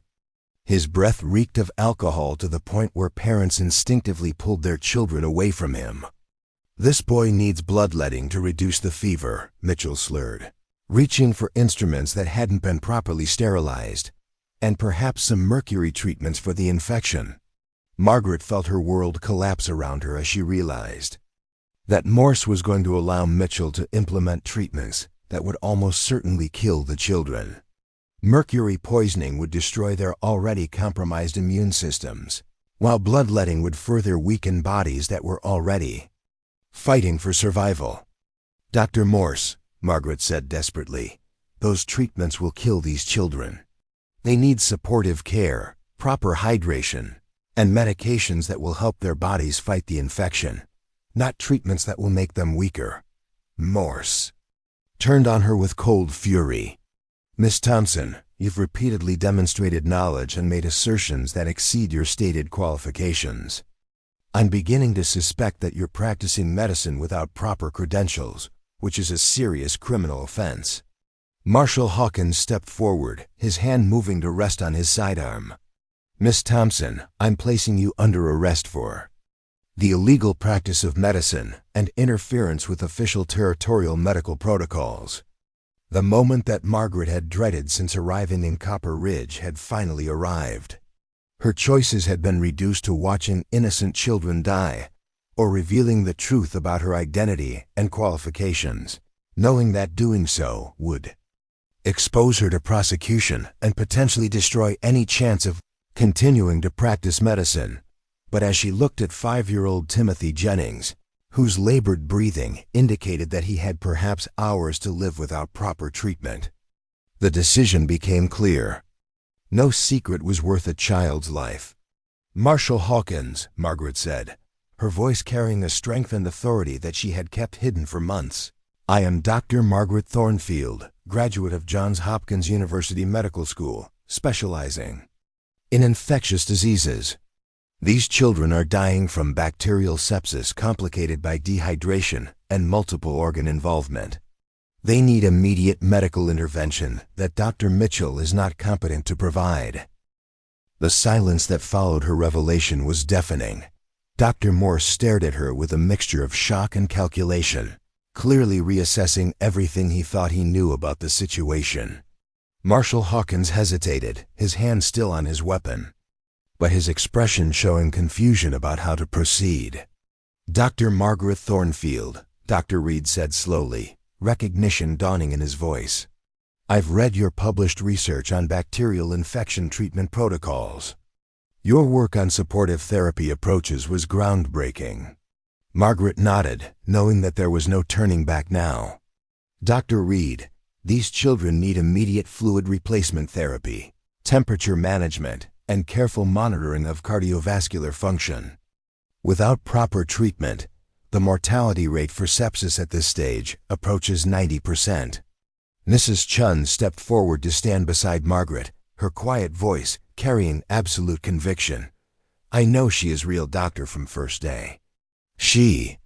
his breath reeked of alcohol to the point where parents instinctively pulled their children away from him. This boy needs bloodletting to reduce the fever, Mitchell slurred, reaching for instruments that hadn't been properly sterilized, and perhaps some mercury treatments for the infection. Margaret felt her world collapse around her as she realized that Morse was going to allow Mitchell to implement treatments that would almost certainly kill the children. Mercury poisoning would destroy their already compromised immune systems, while bloodletting would further weaken bodies that were already fighting for survival. Dr. Morse, Margaret said desperately, those treatments will kill these children. They need supportive care, proper hydration, and medications that will help their bodies fight the infection, not treatments that will make them weaker. Morse turned on her with cold fury. Miss Thompson, you've repeatedly demonstrated knowledge and made assertions that exceed your stated qualifications. I'm beginning to suspect that you're practicing medicine without proper credentials, which is a serious criminal offense. Marshal Hawkins stepped forward, his hand moving to rest on his sidearm. Miss Thompson, I'm placing you under arrest for the illegal practice of medicine and interference with official territorial medical protocols. The moment that Margaret had dreaded since arriving in Copper Ridge had finally arrived. Her choices had been reduced to watching innocent children die, or revealing the truth about her identity and qualifications, knowing that doing so would expose her to prosecution and potentially destroy any chance of continuing to practice medicine. But as she looked at 5-year-old Timothy Jennings, whose labored breathing indicated that he had perhaps hours to live without proper treatment, the decision became clear. No secret was worth a child's life. Marshal Hawkins, Margaret said, her voice carrying a strength and authority that she had kept hidden for months. I am Dr. Margaret Thornfield, graduate of Johns Hopkins University Medical School, specializing in infectious diseases. These children are dying from bacterial sepsis complicated by dehydration and multiple organ involvement. They need immediate medical intervention that Dr. Mitchell is not competent to provide. The silence that followed her revelation was deafening. Dr. Morse stared at her with a mixture of shock and calculation, clearly reassessing everything he thought he knew about the situation. Marshal Hawkins hesitated, his hand still on his weapon, but his expression showing confusion about how to proceed. Dr. Margaret Thornfield, Dr. Reed said slowly, recognition dawning in his voice. I've read your published research on bacterial infection treatment protocols. Your work on supportive therapy approaches was groundbreaking. Margaret nodded, knowing that there was no turning back now. Dr. Reed, these children need immediate fluid replacement therapy, temperature management, and careful monitoring of cardiovascular function. Without proper treatment, the mortality rate for sepsis at this stage approaches 90%. Mrs. Chun stepped forward to stand beside Margaret, her quiet voice carrying absolute conviction. I know she is real doctor from first day. She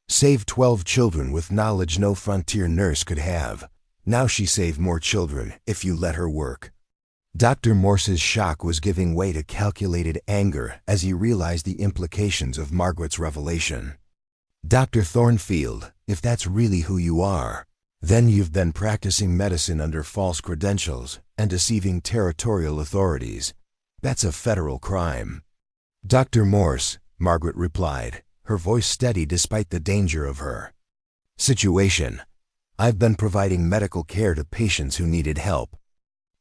saved 12 children with knowledge no frontier nurse could have. Now she saved more children if you let her work. Dr. Morse's shock was giving way to calculated anger as he realized the implications of Margaret's revelation. Dr. Thornfield, if that's really who you are, then you've been practicing medicine under false credentials and deceiving territorial authorities. That's a federal crime. Dr. Morse, Margaret replied, her voice steady despite the danger of her situation. I've been providing medical care to patients who needed help.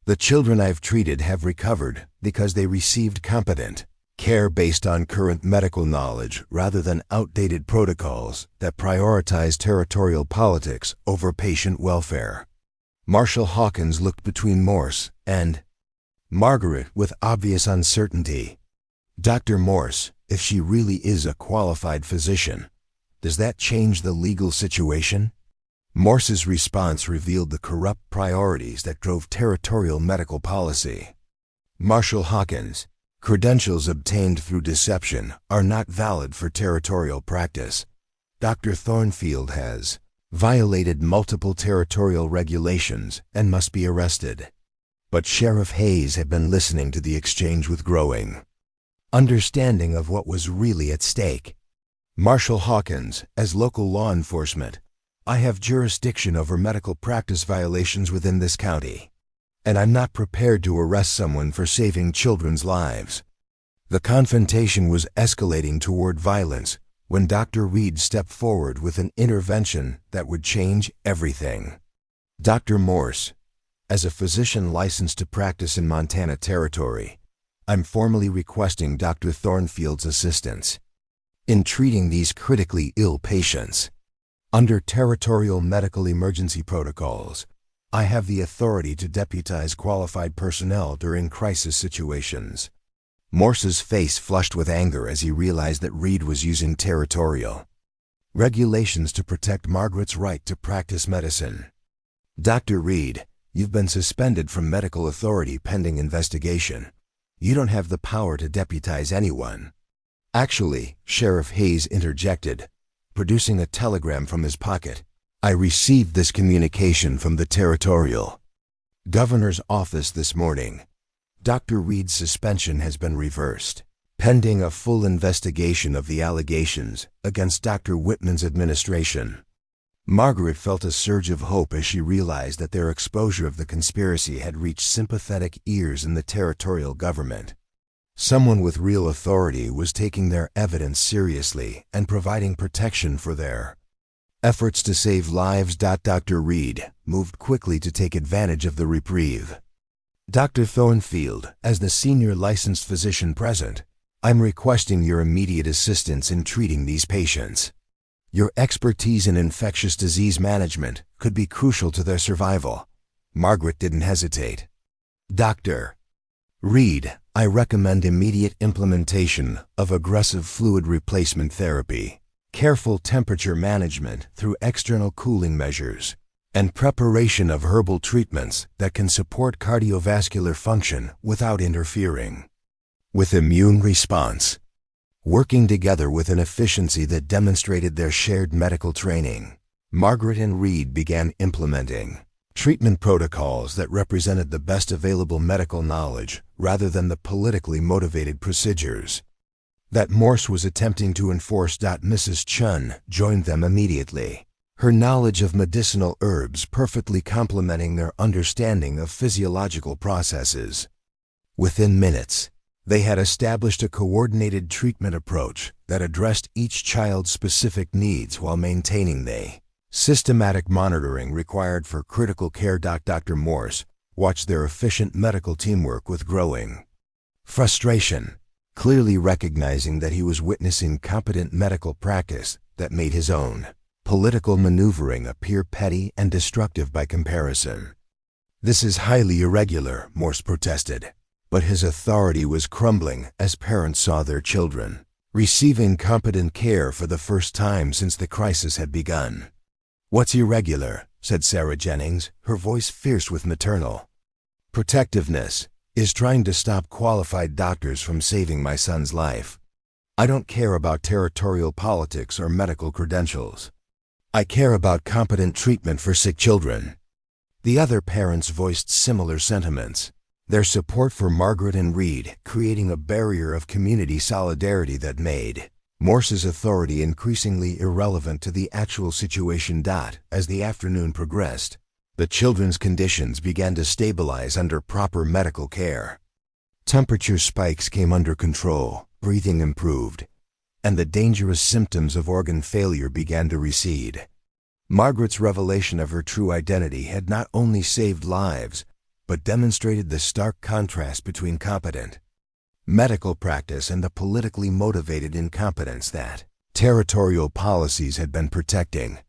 The children I've treated have recovered because they received competent care based on current medical knowledge rather than outdated protocols that prioritize territorial politics over patient welfare. Marshal Hawkins looked between Morse and Margaret with obvious uncertainty. Dr. Morse, if she really is a qualified physician, does that change the legal situation? Morse's response revealed the corrupt priorities that drove territorial medical policy. Marshal Hawkins, credentials obtained through deception are not valid for territorial practice. Dr. Thornfield has violated multiple territorial regulations and must be arrested. But Sheriff Hayes had been listening to the exchange with growing understanding of what was really at stake. Marshal Hawkins, as local law enforcement, I have jurisdiction over medical practice violations within this county, and I'm not prepared to arrest someone for saving children's lives. The confrontation was escalating toward violence when Dr. Reed stepped forward with an intervention that would change everything. Dr. Morse, as a physician licensed to practice in Montana Territory, I'm formally requesting Dr. Thornfield's assistance in treating these critically ill patients. Under territorial medical emergency protocols, I have the authority to deputize qualified personnel during crisis situations. Morse's face flushed with anger as he realized that Reed was using territorial regulations to protect Margaret's right to practice medicine. Dr. Reed, you've been suspended from medical authority pending investigation. You don't have the power to deputize anyone. Actually, Sheriff Hayes interjected, producing a telegram from his pocket. I received this communication from the territorial governor's office this morning. Dr. Reed's suspension has been reversed, pending a full investigation of the allegations against Dr. Whitman's administration. Margaret felt a surge of hope as she realized that their exposure of the conspiracy had reached sympathetic ears in the territorial government. Someone with real authority was taking their evidence seriously and providing protection for their efforts to save lives. Dr. Reed moved quickly to take advantage of the reprieve. Dr. Thornfield, as the senior licensed physician present, I'm requesting your immediate assistance in treating these patients. Your expertise in infectious disease management could be crucial to their survival. Margaret didn't hesitate. Dr. Reed, I recommend immediate implementation of aggressive fluid replacement therapy, careful temperature management through external cooling measures, and preparation of herbal treatments that can support cardiovascular function without interfering with immune response, working together with an efficiency that demonstrated their shared medical training. Margaret and Reed began implementing treatment protocols that represented the best available medical knowledge rather than the politically motivated procedures that Morse was attempting to enforce. Mrs. Chun joined them immediately, her knowledge of medicinal herbs perfectly complementing their understanding of physiological processes. Within minutes, they had established a coordinated treatment approach that addressed each child's specific needs while maintaining the systematic monitoring required for critical care. Dr. Morse watched their efficient medical teamwork with growing frustration, clearly recognizing that he was witnessing competent medical practice that made his own political maneuvering appear petty and destructive by comparison. This is highly irregular, Morse protested. But his authority was crumbling as parents saw their children receiving competent care for the first time since the crisis had begun. What's irregular, said Sarah Jennings, her voice fierce with maternal protectiveness, is trying to stop qualified doctors from saving my son's life. I don't care about territorial politics or medical credentials. I care about competent treatment for sick children. The other parents voiced similar sentiments, their support for Margaret and Reed creating a barrier of community solidarity that made Morse's authority increasingly irrelevant to the actual situation. As the afternoon progressed, the children's conditions began to stabilize under proper medical care. Temperature spikes came under control, breathing improved, and the dangerous symptoms of organ failure began to recede. Margaret's revelation of her true identity had not only saved lives, but demonstrated the stark contrast between competent medical practice and the politically motivated incompetence that territorial policies had been protecting.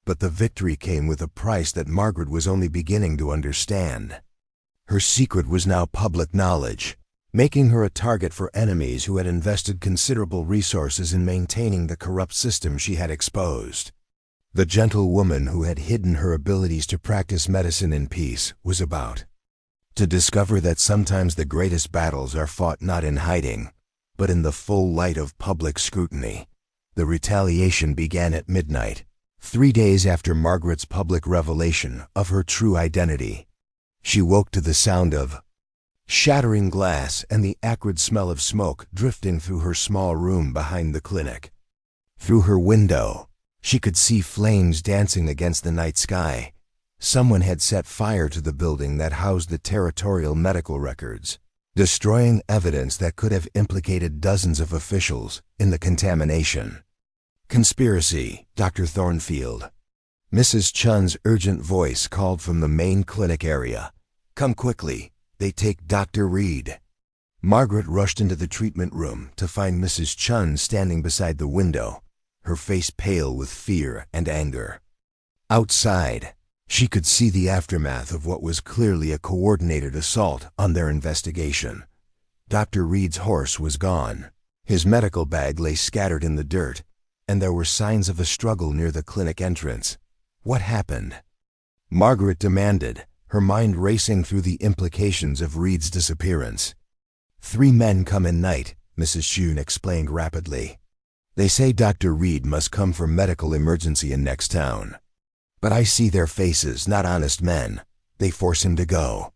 But the victory came with a price that Margaret was only beginning to understand. Her secret was now public knowledge, making her a target for enemies who had invested considerable resources in maintaining the corrupt system she had exposed. The gentle woman who had hidden her abilities to practice medicine in peace was about to discover that sometimes the greatest battles are fought not in hiding, but in the full light of public scrutiny. The retaliation began at midnight, 3 days after Margaret's public revelation of her true identity. She woke to the sound of shattering glass and the acrid smell of smoke drifting through her small room behind the clinic. Through her window, she could see flames dancing against the night sky. Someone had set fire to the building that housed the territorial medical records, destroying evidence that could have implicated dozens of officials in the contamination. Conspiracy, Dr. Thornfield. Mrs. Chun's urgent voice called from the main clinic area. Come quickly, they take Dr. Reed. Margaret rushed into the treatment room to find Mrs. Chun standing beside the window, her face pale with fear and anger. Outside, she could see the aftermath of what was clearly a coordinated assault on their investigation. Dr. Reed's horse was gone. His medical bag lay scattered in the dirt, and there were signs of a struggle near the clinic entrance. What happened? Margaret demanded, her mind racing through the implications of Reed's disappearance. 3 men come in night, Mrs. Shun explained rapidly. They say Dr. Reed must come for medical emergency in next town. But I see their faces, not honest men. They force him to go.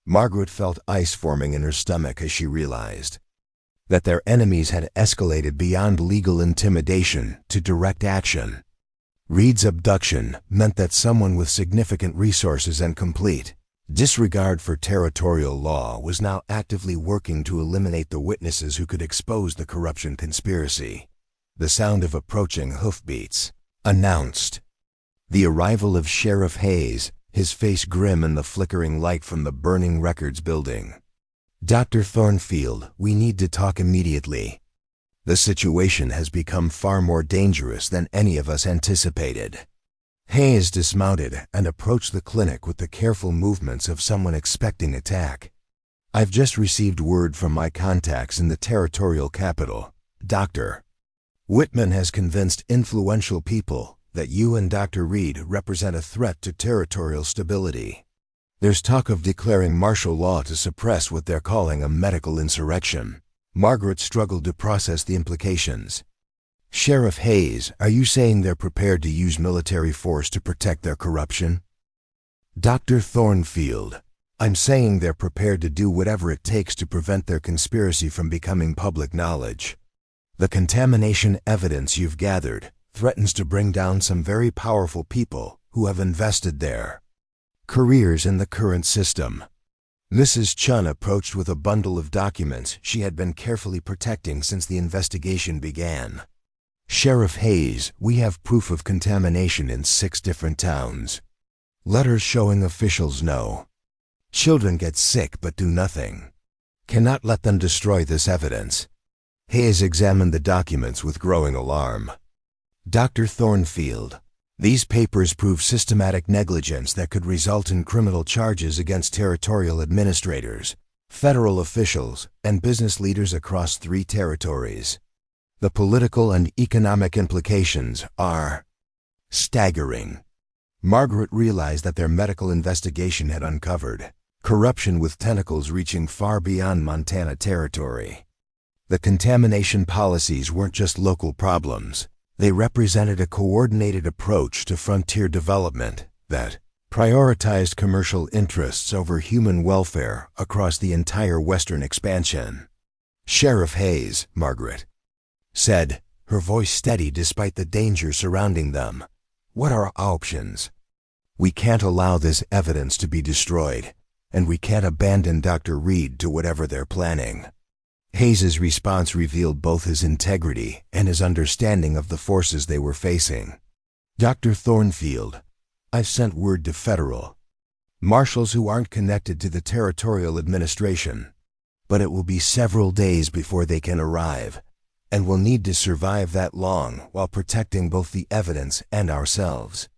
Margaret felt ice forming in her stomach as she realized that their enemies had escalated beyond legal intimidation to direct action. Reed's abduction meant that someone with significant resources and complete disregard for territorial law was now actively working to eliminate the witnesses who could expose the corruption conspiracy. The sound of approaching hoofbeats announced the arrival of Sheriff Hayes, his face grim in the flickering light from the burning records building. Dr. Thornfield, we need to talk immediately. The situation has become far more dangerous than any of us anticipated. Hayes dismounted and approached the clinic with the careful movements of someone expecting attack. I've just received word from my contacts in the territorial capital. Dr. Whitman has convinced influential people that you and Dr. Reed represent a threat to territorial stability. There's talk of declaring martial law to suppress what they're calling a medical insurrection. Margaret struggled to process the implications. Sheriff Hayes, are you saying they're prepared to use military force to protect their corruption? Dr. Thornfield, I'm saying they're prepared to do whatever it takes to prevent their conspiracy from becoming public knowledge. The contamination evidence you've gathered threatens to bring down some very powerful people who have invested their careers in the current system. Mrs. Chun approached with a bundle of documents she had been carefully protecting since the investigation began. Sheriff Hayes, we have proof of contamination in 6 different towns. Letters showing officials know. Children get sick but do nothing. Cannot let them destroy this evidence. Hayes examined the documents with growing alarm. Dr. Thornfield, these papers prove systematic negligence that could result in criminal charges against territorial administrators, federal officials, and business leaders across 3 territories. The political and economic implications are staggering. Margaret realized that their medical investigation had uncovered corruption with tentacles reaching far beyond Montana territory. The contamination policies weren't just local problems. They represented a coordinated approach to frontier development that prioritized commercial interests over human welfare across the entire western expansion. Sheriff Hayes, Margaret said, her voice steady despite the danger surrounding them. What are our options? We can't allow this evidence to be destroyed, and we can't abandon Dr. Reed to whatever they're planning. Hayes's response revealed both his integrity and his understanding of the forces they were facing. Dr. Thornfield, I've sent word to federal marshals who aren't connected to the territorial administration, but it will be several days before they can arrive, and we'll need to survive that long while protecting both the evidence and ourselves.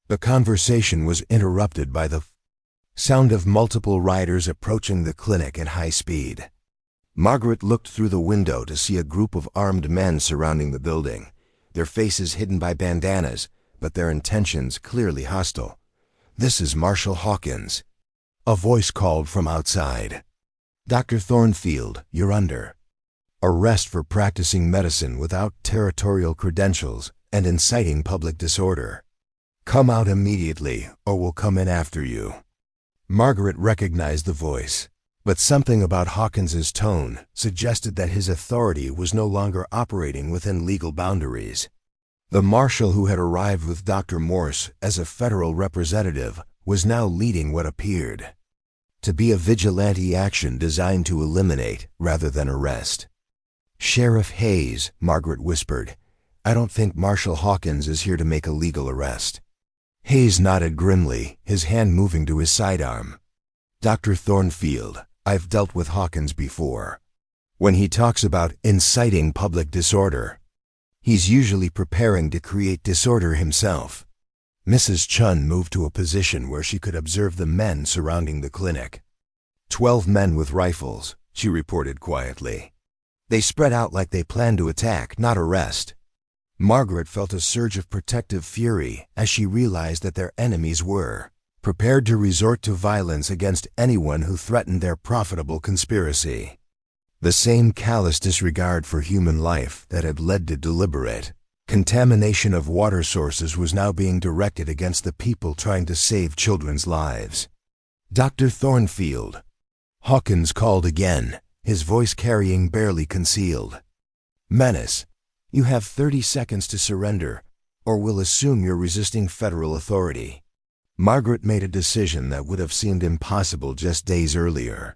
The conversation was interrupted by the sound of multiple riders approaching the clinic at high speed. Margaret looked through the window to see a group of armed men surrounding the building, their faces hidden by bandanas, but their intentions clearly hostile. "This is Marshal Hawkins," a voice called from outside. "Dr. Thornfield, you're under arrest for practicing medicine without territorial credentials and inciting public disorder. Come out immediately, or we'll come in after you." Margaret recognized the voice, but something about Hawkins's tone suggested that his authority was no longer operating within legal boundaries. The marshal who had arrived with Dr. Morse as a federal representative was now leading what appeared to be a vigilante action designed to eliminate rather than arrest. "Sheriff Hayes," Margaret whispered, "I don't think Marshal Hawkins is here to make a legal arrest." Hayes nodded grimly, his hand moving to his sidearm. "Dr. Thornfield, I've dealt with Hawkins before. When he talks about inciting public disorder, he's usually preparing to create disorder himself." Mrs. Chun moved to a position where she could observe the men surrounding the clinic. 12 men with rifles, she reported quietly. They spread out like they planned to attack, not arrest. Margaret felt a surge of protective fury as she realized that their enemies were prepared to resort to violence against anyone who threatened their profitable conspiracy. The same callous disregard for human life that had led to deliberate contamination of water sources was now being directed against the people trying to save children's lives. "Dr. Thornfield," Hawkins called again, his voice carrying barely concealed menace. "You have 30 seconds to surrender, or we'll assume you're resisting federal authority." Margaret made a decision that would have seemed impossible just days earlier.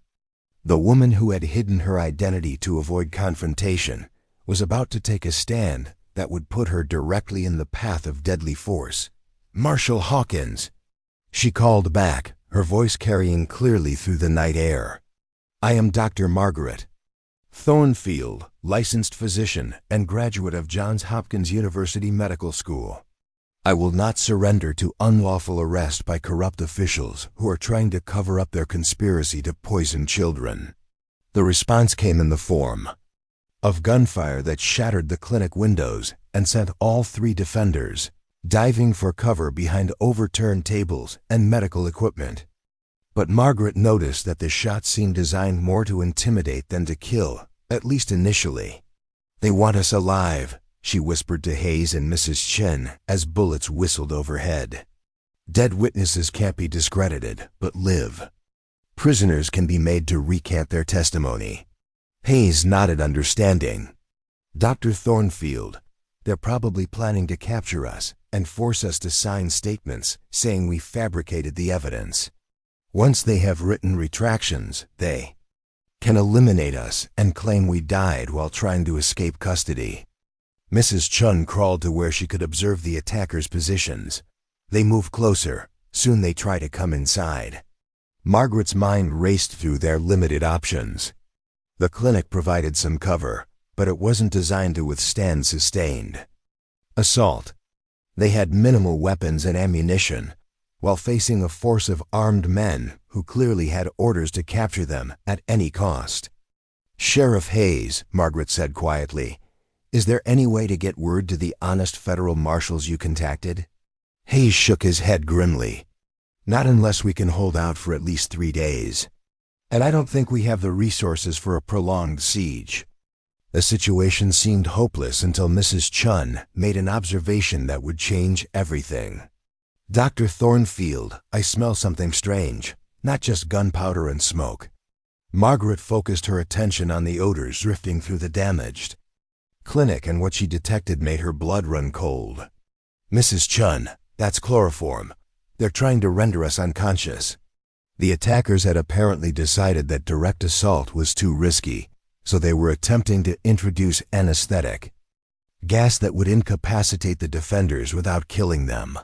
The woman who had hidden her identity to avoid confrontation was about to take a stand that would put her directly in the path of deadly force. "Marshal Hawkins," she called back, her voice carrying clearly through the night air. "I am Dr. Margaret Thornfield, licensed physician and graduate of Johns Hopkins University Medical School. I will not surrender to unlawful arrest by corrupt officials who are trying to cover up their conspiracy to poison children." The response came in the form of gunfire that shattered the clinic windows and sent all 3 defenders diving for cover behind overturned tables and medical equipment. But Margaret noticed that the shots seemed designed more to intimidate than to kill, at least initially. "They want us alive," she whispered to Hayes and Mrs. Chen as bullets whistled overhead. "Dead witnesses can't be discredited, but live prisoners can be made to recant their testimony." Hayes nodded understanding. "Dr. Thornfield, they're probably planning to capture us and force us to sign statements saying we fabricated the evidence. Once they have written retractions, they can eliminate us and claim we died while trying to escape custody." Mrs. Chun crawled to where she could observe the attackers' positions. They moved closer. Soon they tried to come inside. Margaret's mind raced through their limited options. The clinic provided some cover, but it wasn't designed to withstand sustained assault. They had minimal weapons and ammunition, while facing a force of armed men who clearly had orders to capture them at any cost. "Sheriff Hayes," Margaret said quietly, "is there any way to get word to the honest federal marshals you contacted?" Hayes shook his head grimly. "Not unless we can hold out for at least 3 days. And I don't think we have the resources for a prolonged siege." The situation seemed hopeless until Mrs. Chun made an observation that would change everything. "Dr. Thornfield, I smell something strange, not just gunpowder and smoke." Margaret focused her attention on the odors drifting through the damaged clinic, and what she detected made her blood run cold. "Mrs. Chun, that's chloroform. They're trying to render us unconscious." The attackers had apparently decided that direct assault was too risky, so they were attempting to introduce anesthetic gas that would incapacitate the defenders without killing them.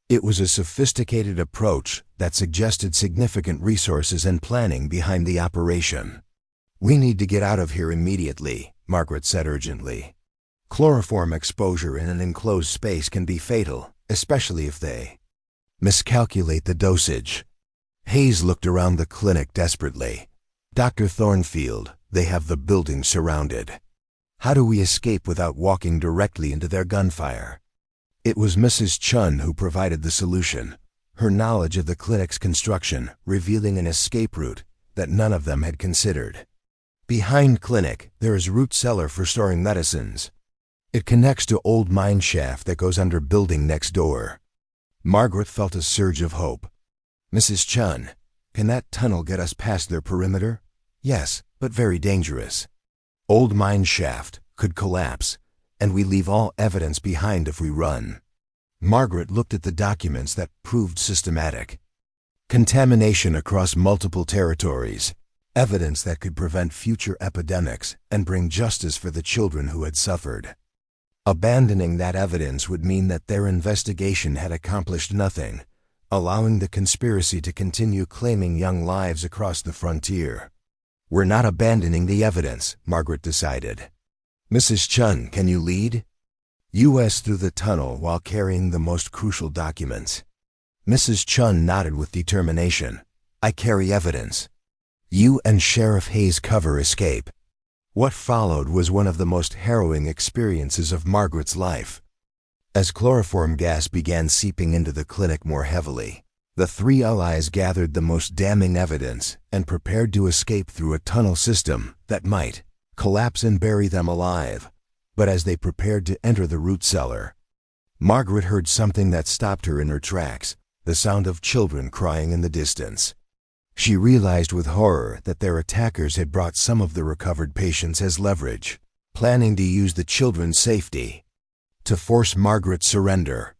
It was a sophisticated approach that suggested significant resources and planning behind the operation. "We need to get out of here immediately," Margaret said urgently. "Chloroform exposure in an enclosed space can be fatal, especially if they miscalculate the dosage." Hayes looked around the clinic desperately. "Dr. Thornfield, they have the building surrounded. How do we escape without walking directly into their gunfire?" It was Mrs. Chun who provided the solution, her knowledge of the clinic's construction revealing an escape route that none of them had considered. Behind clinic, there is root cellar for storing medicines. It connects to old mine shaft that goes under building next door. Margaret felt a surge of hope. "Mrs. Chun, can that tunnel get us past their perimeter?" "Yes, but very dangerous. Old mine shaft could collapse, and we leave all evidence behind if we run." Margaret looked at the documents that proved systematic. Contamination across multiple territories, evidence that could prevent future epidemics and bring justice for the children who had suffered. Abandoning that evidence would mean that their investigation had accomplished nothing, allowing the conspiracy to continue claiming young lives across the frontier. "We're not abandoning the evidence," Margaret decided. "Mrs. Chun, can you lead us through the tunnel while carrying the most crucial documents?" Mrs. Chun nodded with determination. "I carry evidence. You and Sheriff Hayes cover escape." What followed was one of the most harrowing experiences of Margaret's life. As chloroform gas began seeping into the clinic more heavily, the three allies gathered the most damning evidence and prepared to escape through a tunnel system that might collapse and bury them alive. But as they prepared to enter the root cellar, Margaret heard something that stopped her in her tracks, the sound of children crying in the distance. She realized with horror that their attackers had brought some of the recovered patients as leverage, planning to use the children's safety to force Margaret's surrender.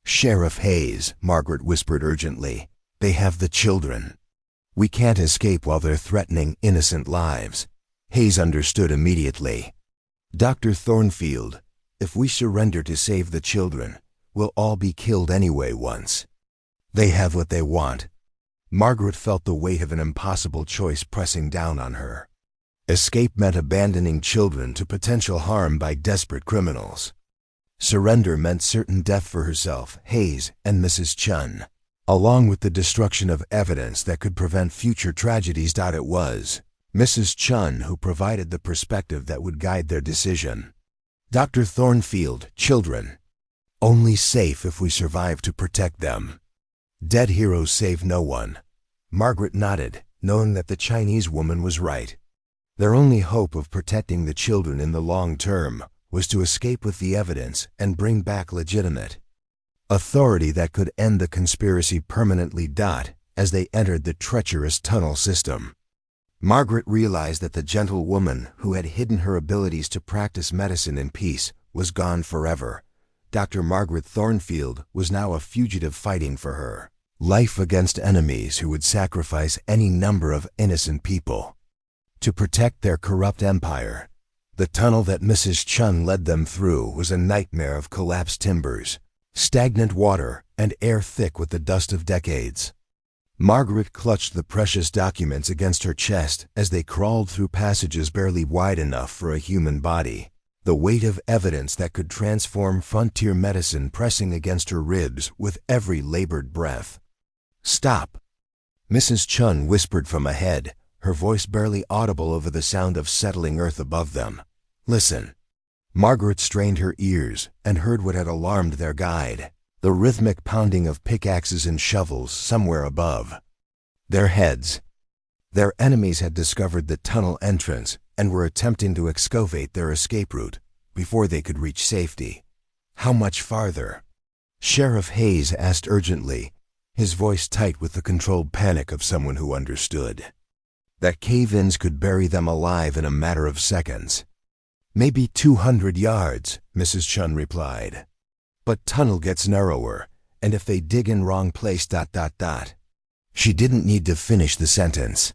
"Sheriff Hayes," Margaret whispered urgently, "they have the children. We can't escape while they're threatening innocent lives." Hayes understood immediately. "Dr. Thornfield, if we surrender to save the children, we'll all be killed anyway once. They have what they want." Margaret felt the weight of an impossible choice pressing down on her. Escape meant abandoning children to potential harm by desperate criminals. Surrender meant certain death for herself, Hayes, and Mrs. Chun, along with the destruction of evidence that could prevent future tragedies. It was Mrs. Chun who provided the perspective that would guide their decision. "Dr. Thornfield, children. Only safe if we survive to protect them. Dead heroes save no one." Margaret nodded, knowing that the Chinese woman was right. Their only hope of protecting the children in the long term was to escape with the evidence and bring back legitimate authority that could end the conspiracy permanently. As they entered the treacherous tunnel system, Margaret realized that the gentle woman who had hidden her abilities to practice medicine in peace was gone forever. Dr. Margaret Thornfield was now a fugitive fighting for her life against enemies who would sacrifice any number of innocent people to protect their corrupt empire. The tunnel that Mrs. Chun led them through was a nightmare of collapsed timbers, stagnant water, and air thick with the dust of decades. Margaret clutched the precious documents against her chest as they crawled through passages barely wide enough for a human body, the weight of evidence that could transform frontier medicine pressing against her ribs with every labored breath. "Stop!" Mrs. Chun whispered from ahead, her voice barely audible over the sound of settling earth above them. "Listen." Margaret strained her ears and heard what had alarmed their guide, the rhythmic pounding of pickaxes and shovels somewhere above their heads. Their enemies had discovered the tunnel entrance and were attempting to excavate their escape route before they could reach safety. "How much farther?" Sheriff Hayes asked urgently, his voice tight with the controlled panic of someone who understood that cave-ins could bury them alive in a matter of seconds. "Maybe 200 yards, Mrs. Chun replied. "But tunnel gets narrower, and if they dig in wrong place... She didn't need to finish the sentence.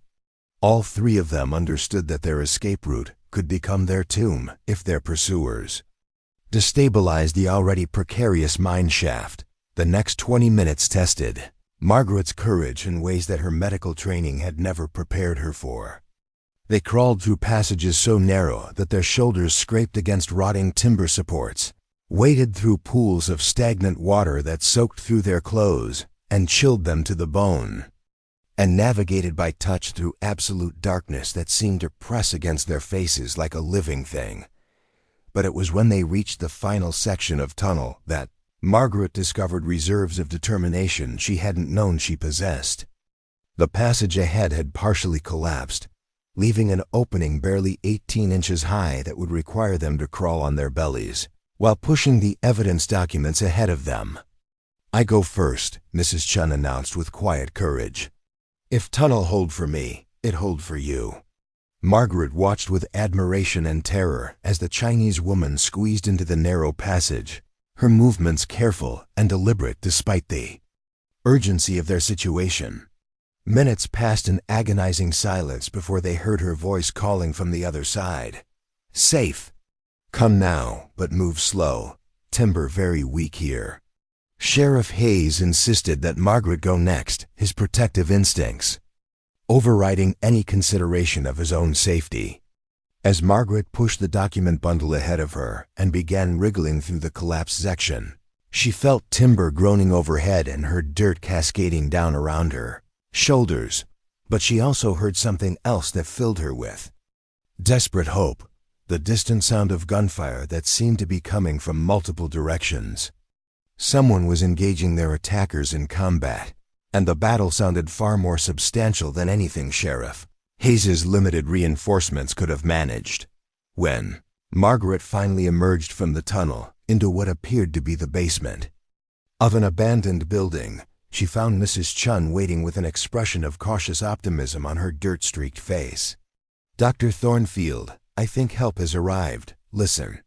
All three of them understood that their escape route could become their tomb if their pursuers destabilized the already precarious mine shaft. The next 20 minutes tested Margaret's courage in ways that her medical training had never prepared her for. They crawled through passages so narrow that their shoulders scraped against rotting timber supports, waded through pools of stagnant water that soaked through their clothes and chilled them to the bone, and navigated by touch through absolute darkness that seemed to press against their faces like a living thing. But it was when they reached the final section of tunnel that Margaret discovered reserves of determination she hadn't known she possessed. The passage ahead had partially collapsed, leaving an opening barely 18 inches high that would require them to crawl on their bellies, while pushing the evidence documents ahead of them. "I go first," Mrs. Chun announced with quiet courage. "If tunnel hold for me, it hold for you." Margaret watched with admiration and terror as the Chinese woman squeezed into the narrow passage, her movements careful and deliberate despite the urgency of their situation. Minutes passed in agonizing silence before they heard her voice calling from the other side. "Safe. Come now, but move slow. Timber very weak here." Sheriff Hayes insisted that Margaret go next, his protective instincts overriding any consideration of his own safety. As Margaret pushed the document bundle ahead of her and began wriggling through the collapsed section, she felt timber groaning overhead and heard dirt cascading down around her shoulders. But she also heard something else that filled her with desperate hope, the distant sound of gunfire that seemed to be coming from multiple directions. Someone was engaging their attackers in combat, and the battle sounded far more substantial than anything Sheriff Hayes's limited reinforcements could have managed. When Margaret finally emerged from the tunnel into what appeared to be the basement of an abandoned building, she found Mrs. Chun waiting with an expression of cautious optimism on her dirt-streaked face. "Dr. Thornfield, I think help has arrived. Listen."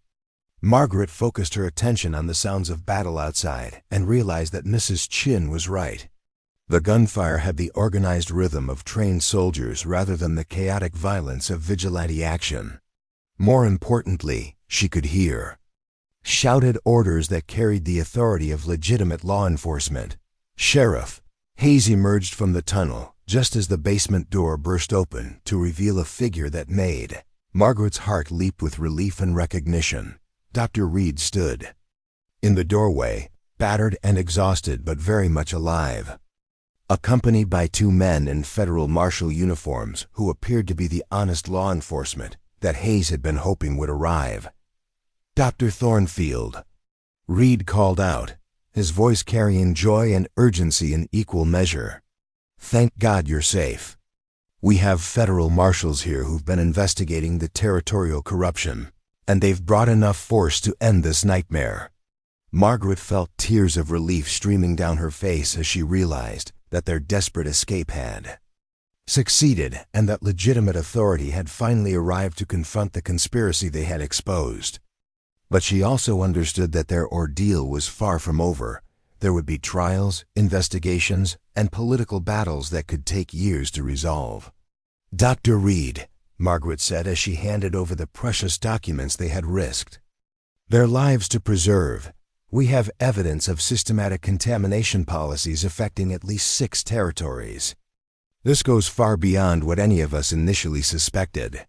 Margaret focused her attention on the sounds of battle outside and realized that Mrs. Chin was right. The gunfire had the organized rhythm of trained soldiers rather than the chaotic violence of vigilante action. More importantly, she could hear shouted orders that carried the authority of legitimate law enforcement. Sheriff Hayes emerged from the tunnel just as the basement door burst open to reveal a figure that made Margaret's heart leap with relief and recognition. Dr. Reed stood in the doorway, battered and exhausted but very much alive, accompanied by two men in federal marshal uniforms who appeared to be the honest law enforcement that Hayes had been hoping would arrive. "Dr. Thornfield," Reed called out, his voice carrying joy and urgency in equal measure. "Thank God you're safe. We have federal marshals here who've been investigating the territorial corruption, and they've brought enough force to end this nightmare." Margaret felt tears of relief streaming down her face as she realized that their desperate escape had succeeded and that legitimate authority had finally arrived to confront the conspiracy they had exposed. But she also understood that their ordeal was far from over. There would be trials, investigations, and political battles that could take years to resolve. "Dr. Reed," Margaret said as she handed over the precious documents they had risked their lives to preserve, "we have evidence of systematic contamination policies affecting at least 6 territories. This goes far beyond what any of us initially suspected."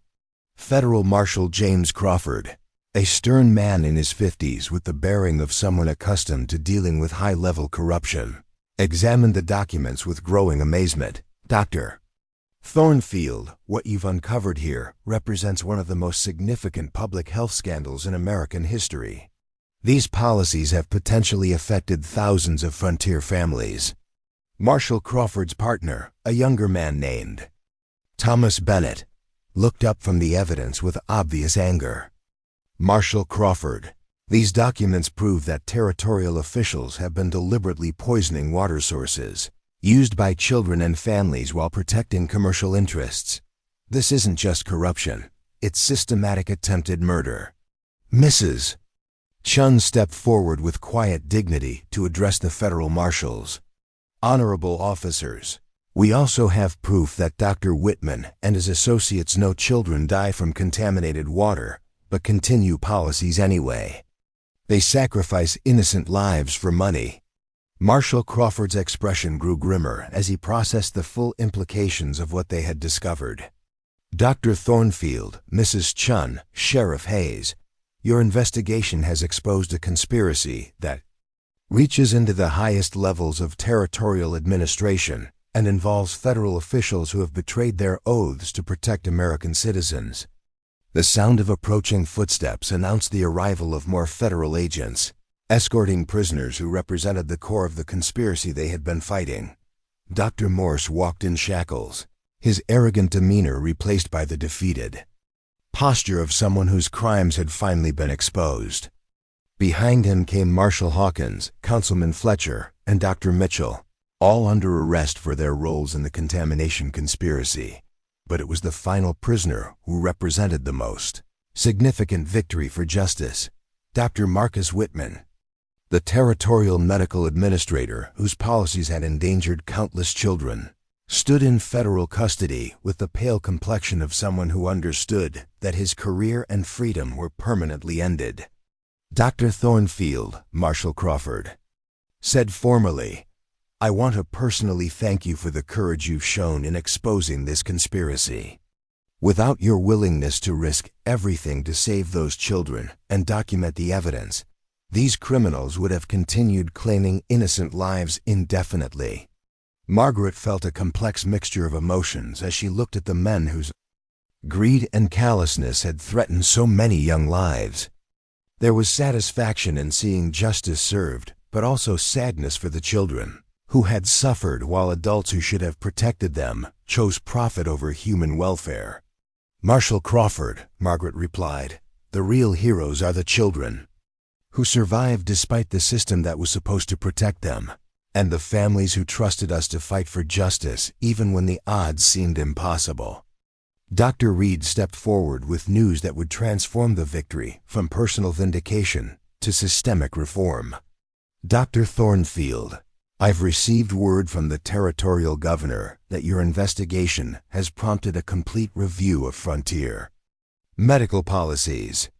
Federal Marshal James Crawford, a stern man in his 50s with the bearing of someone accustomed to dealing with high-level corruption, examined the documents with growing amazement. "Dr. Thornfield, what you've uncovered here represents one of the most significant public health scandals in American history. These policies have potentially affected thousands of frontier families." Marshal Crawford's partner, a younger man named Thomas Bennett, looked up from the evidence with obvious anger. "Marshal Crawford, these documents prove that territorial officials have been deliberately poisoning water sources used by children and families while protecting commercial interests. This isn't just corruption, it's systematic attempted murder." Mrs. Chun stepped forward with quiet dignity to address the federal marshals. "Honorable officers, We also have proof that Dr. Whitman and his associates know children die from contaminated water, but continue policies anyway. They sacrifice innocent lives for money. Marshall Crawford's expression grew grimmer as he processed the full implications of what they had discovered. Dr. Thornfield, Mrs. Chun, Sheriff Hayes, your investigation has exposed a conspiracy that reaches into the highest levels of territorial administration and involves federal officials who have betrayed their oaths to protect American citizens. The sound of approaching footsteps announced the arrival of more federal agents, escorting prisoners who represented the core of the conspiracy they had been fighting. Dr. Morse walked in shackles, his arrogant demeanor replaced by the defeated posture of someone whose crimes had finally been exposed. Behind him came Marshal Hawkins, Councilman Fletcher, and Dr. Mitchell, all under arrest for their roles in the contamination conspiracy. But it was the final prisoner who represented the most significant victory for justice, Dr. Marcus Whitman, the territorial medical administrator whose policies had endangered countless children, stood in federal custody with the pale complexion of someone who understood that his career and freedom were permanently ended. Dr. Thornfield, Marshall Crawford, said formally, I want to personally thank you for the courage you've shown in exposing this conspiracy. Without your willingness to risk everything to save those children and document the evidence, these criminals would have continued claiming innocent lives indefinitely. Margaret felt a complex mixture of emotions as she looked at the men whose greed and callousness had threatened so many young lives. There was satisfaction in seeing justice served, but also sadness for the children, who had suffered while adults who should have protected them chose profit over human welfare. Marshall Crawford, Margaret replied, the real heroes are the children, who survived despite the system that was supposed to protect them, and the families who trusted us to fight for justice even when the odds seemed impossible. Dr. Reed stepped forward with news that would transform the victory from personal vindication to systemic reform. Dr. Thornfield, I've received word from the territorial governor that your investigation has prompted a complete review of Frontier medical policies.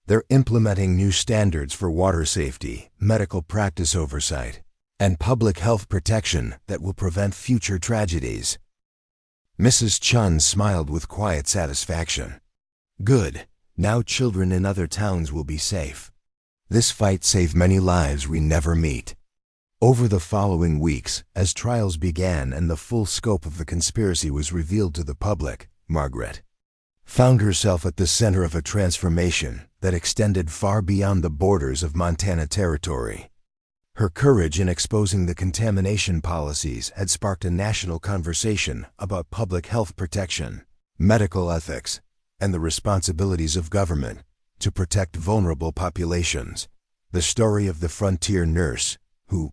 They're implementing new standards for water safety, medical practice oversight, and public health protection that will prevent future tragedies. Mrs. Chun smiled with quiet satisfaction. Good. Now children in other towns will be safe. This fight saved many lives we never meet. Over the following weeks, as trials began and the full scope of the conspiracy was revealed to the public, Margaret found herself at the center of a transformation that extended far beyond the borders of Montana Territory. Her courage in exposing the contamination policies had sparked a national conversation about public health protection, medical ethics, and the responsibilities of government to protect vulnerable populations. The story of the frontier nurse, who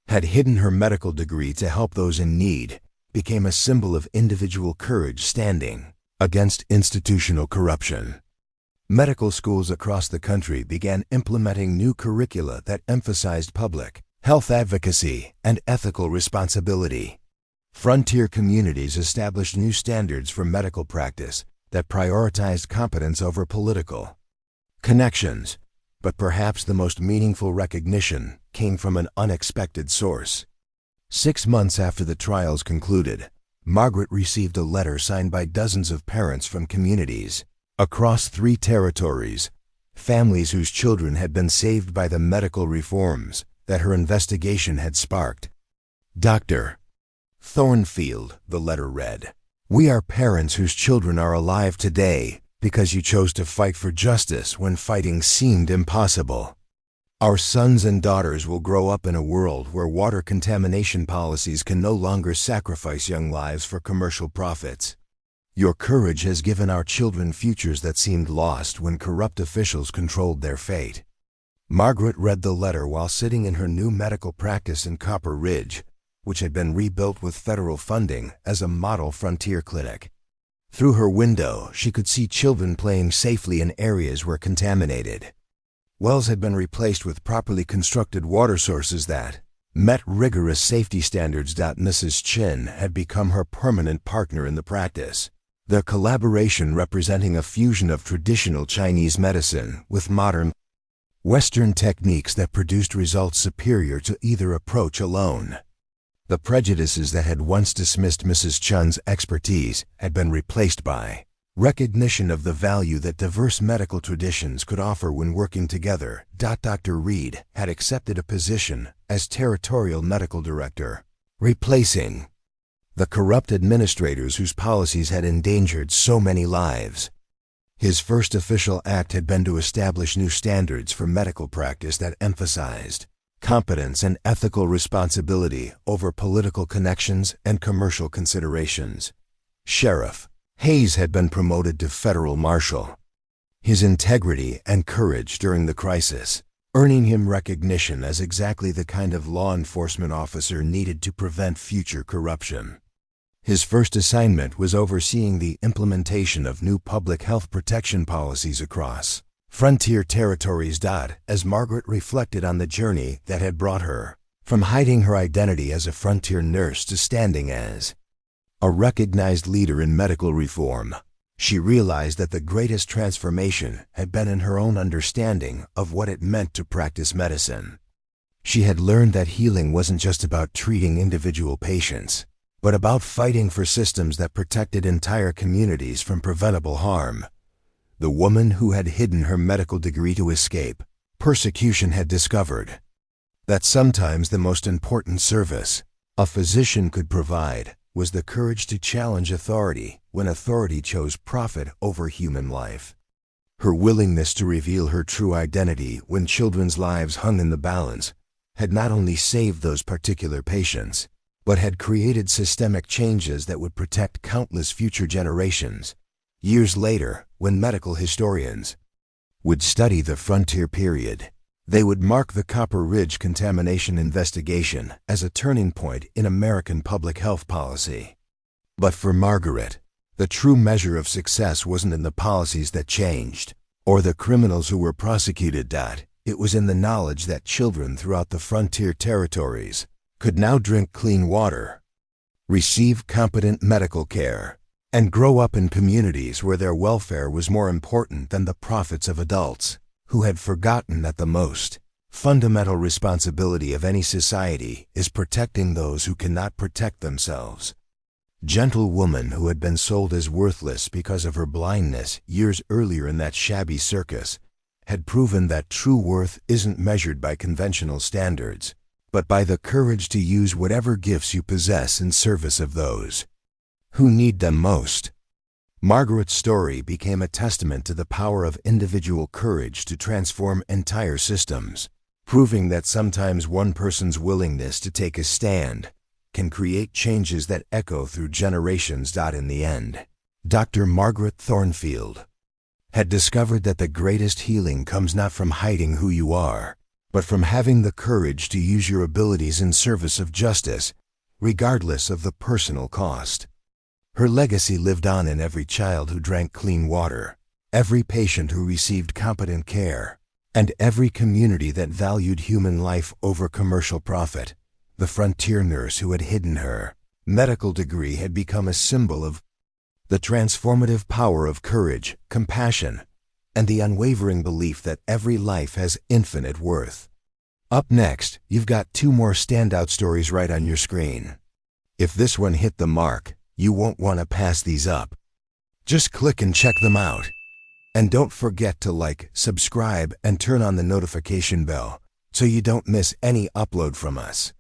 had hidden her medical degree to help those in need, became a symbol of individual courage standing against institutional corruption. Medical schools across the country began implementing new curricula that emphasized public health advocacy and ethical responsibility. Frontier communities established new standards for medical practice that prioritized competence over political connections, but perhaps the most meaningful recognition came from an unexpected source. 6 months after the trials concluded, Margaret received a letter signed by dozens of parents from communities across 3 territories, families whose children had been saved by the medical reforms that her investigation had sparked. Dr. Thornfield, the letter read, we are parents whose children are alive today because you chose to fight for justice when fighting seemed impossible. Our sons and daughters will grow up in a world where water contamination policies can no longer sacrifice young lives for commercial profits. Your courage has given our children futures that seemed lost when corrupt officials controlled their fate. Margaret read the letter while sitting in her new medical practice in Copper Ridge, which had been rebuilt with federal funding as a model frontier clinic. Through her window, she could see children playing safely in areas where contaminated wells had been replaced with properly constructed water sources that met rigorous safety standards. Mrs. Chin had become her permanent partner in the practice, their collaboration representing a fusion of traditional Chinese medicine with modern Western techniques that produced results superior to either approach alone. The prejudices that had once dismissed Mrs. Chen's expertise had been replaced by recognition of the value that diverse medical traditions could offer when working together. Dr. Reed had accepted a position as Territorial Medical Director, replacing the corrupt administrators whose policies had endangered so many lives. His first official act had been to establish new standards for medical practice that emphasized competence and ethical responsibility over political connections and commercial considerations. Sheriff Hayes had been promoted to federal marshal. His integrity and courage during the crisis, earning him recognition as exactly the kind of law enforcement officer needed to prevent future corruption. His first assignment was overseeing the implementation of new public health protection policies across frontier territories. As Margaret reflected on the journey that had brought her from hiding her identity as a frontier nurse to standing as a recognized leader in medical reform, she realized that the greatest transformation had been in her own understanding of what it meant to practice medicine. She had learned that healing wasn't just about treating individual patients, but about fighting for systems that protected entire communities from preventable harm. The woman who had hidden her medical degree to escape persecution had discovered that sometimes the most important service a physician could provide was the courage to challenge authority when authority chose profit over human life. Her willingness to reveal her true identity when children's lives hung in the balance had not only saved those particular patients, but had created systemic changes that would protect countless future generations. Years later, when medical historians would study the frontier period, they would mark the Copper Ridge contamination investigation as a turning point in American public health policy. But for Margaret, the true measure of success wasn't in the policies that changed, or the criminals who were prosecuted. It was in the knowledge that children throughout the frontier territories could now drink clean water, receive competent medical care, and grow up in communities where their welfare was more important than the profits of adults who had forgotten that the most fundamental responsibility of any society is protecting those who cannot protect themselves. Gentle woman who had been sold as worthless because of her blindness years earlier in that shabby circus had proven that true worth isn't measured by conventional standards, but by the courage to use whatever gifts you possess in service of those who need them most. Margaret's story became a testament to the power of individual courage to transform entire systems, proving that sometimes one person's willingness to take a stand can create changes that echo through generations. In the end, Dr. Margaret Thornfield had discovered that the greatest healing comes not from hiding who you are, but from having the courage to use your abilities in service of justice, regardless of the personal cost. Her legacy lived on in every child who drank clean water, every patient who received competent care, and every community that valued human life over commercial profit. The frontier nurse who had hidden her medical degree had become a symbol of the transformative power of courage, compassion, and the unwavering belief that every life has infinite worth. Up next, you've got 2 more standout stories right on your screen. If this one hit the mark, you won't want to pass these up. Just click and check them out. And don't forget to like, subscribe, and turn on the notification bell so you don't miss any upload from us.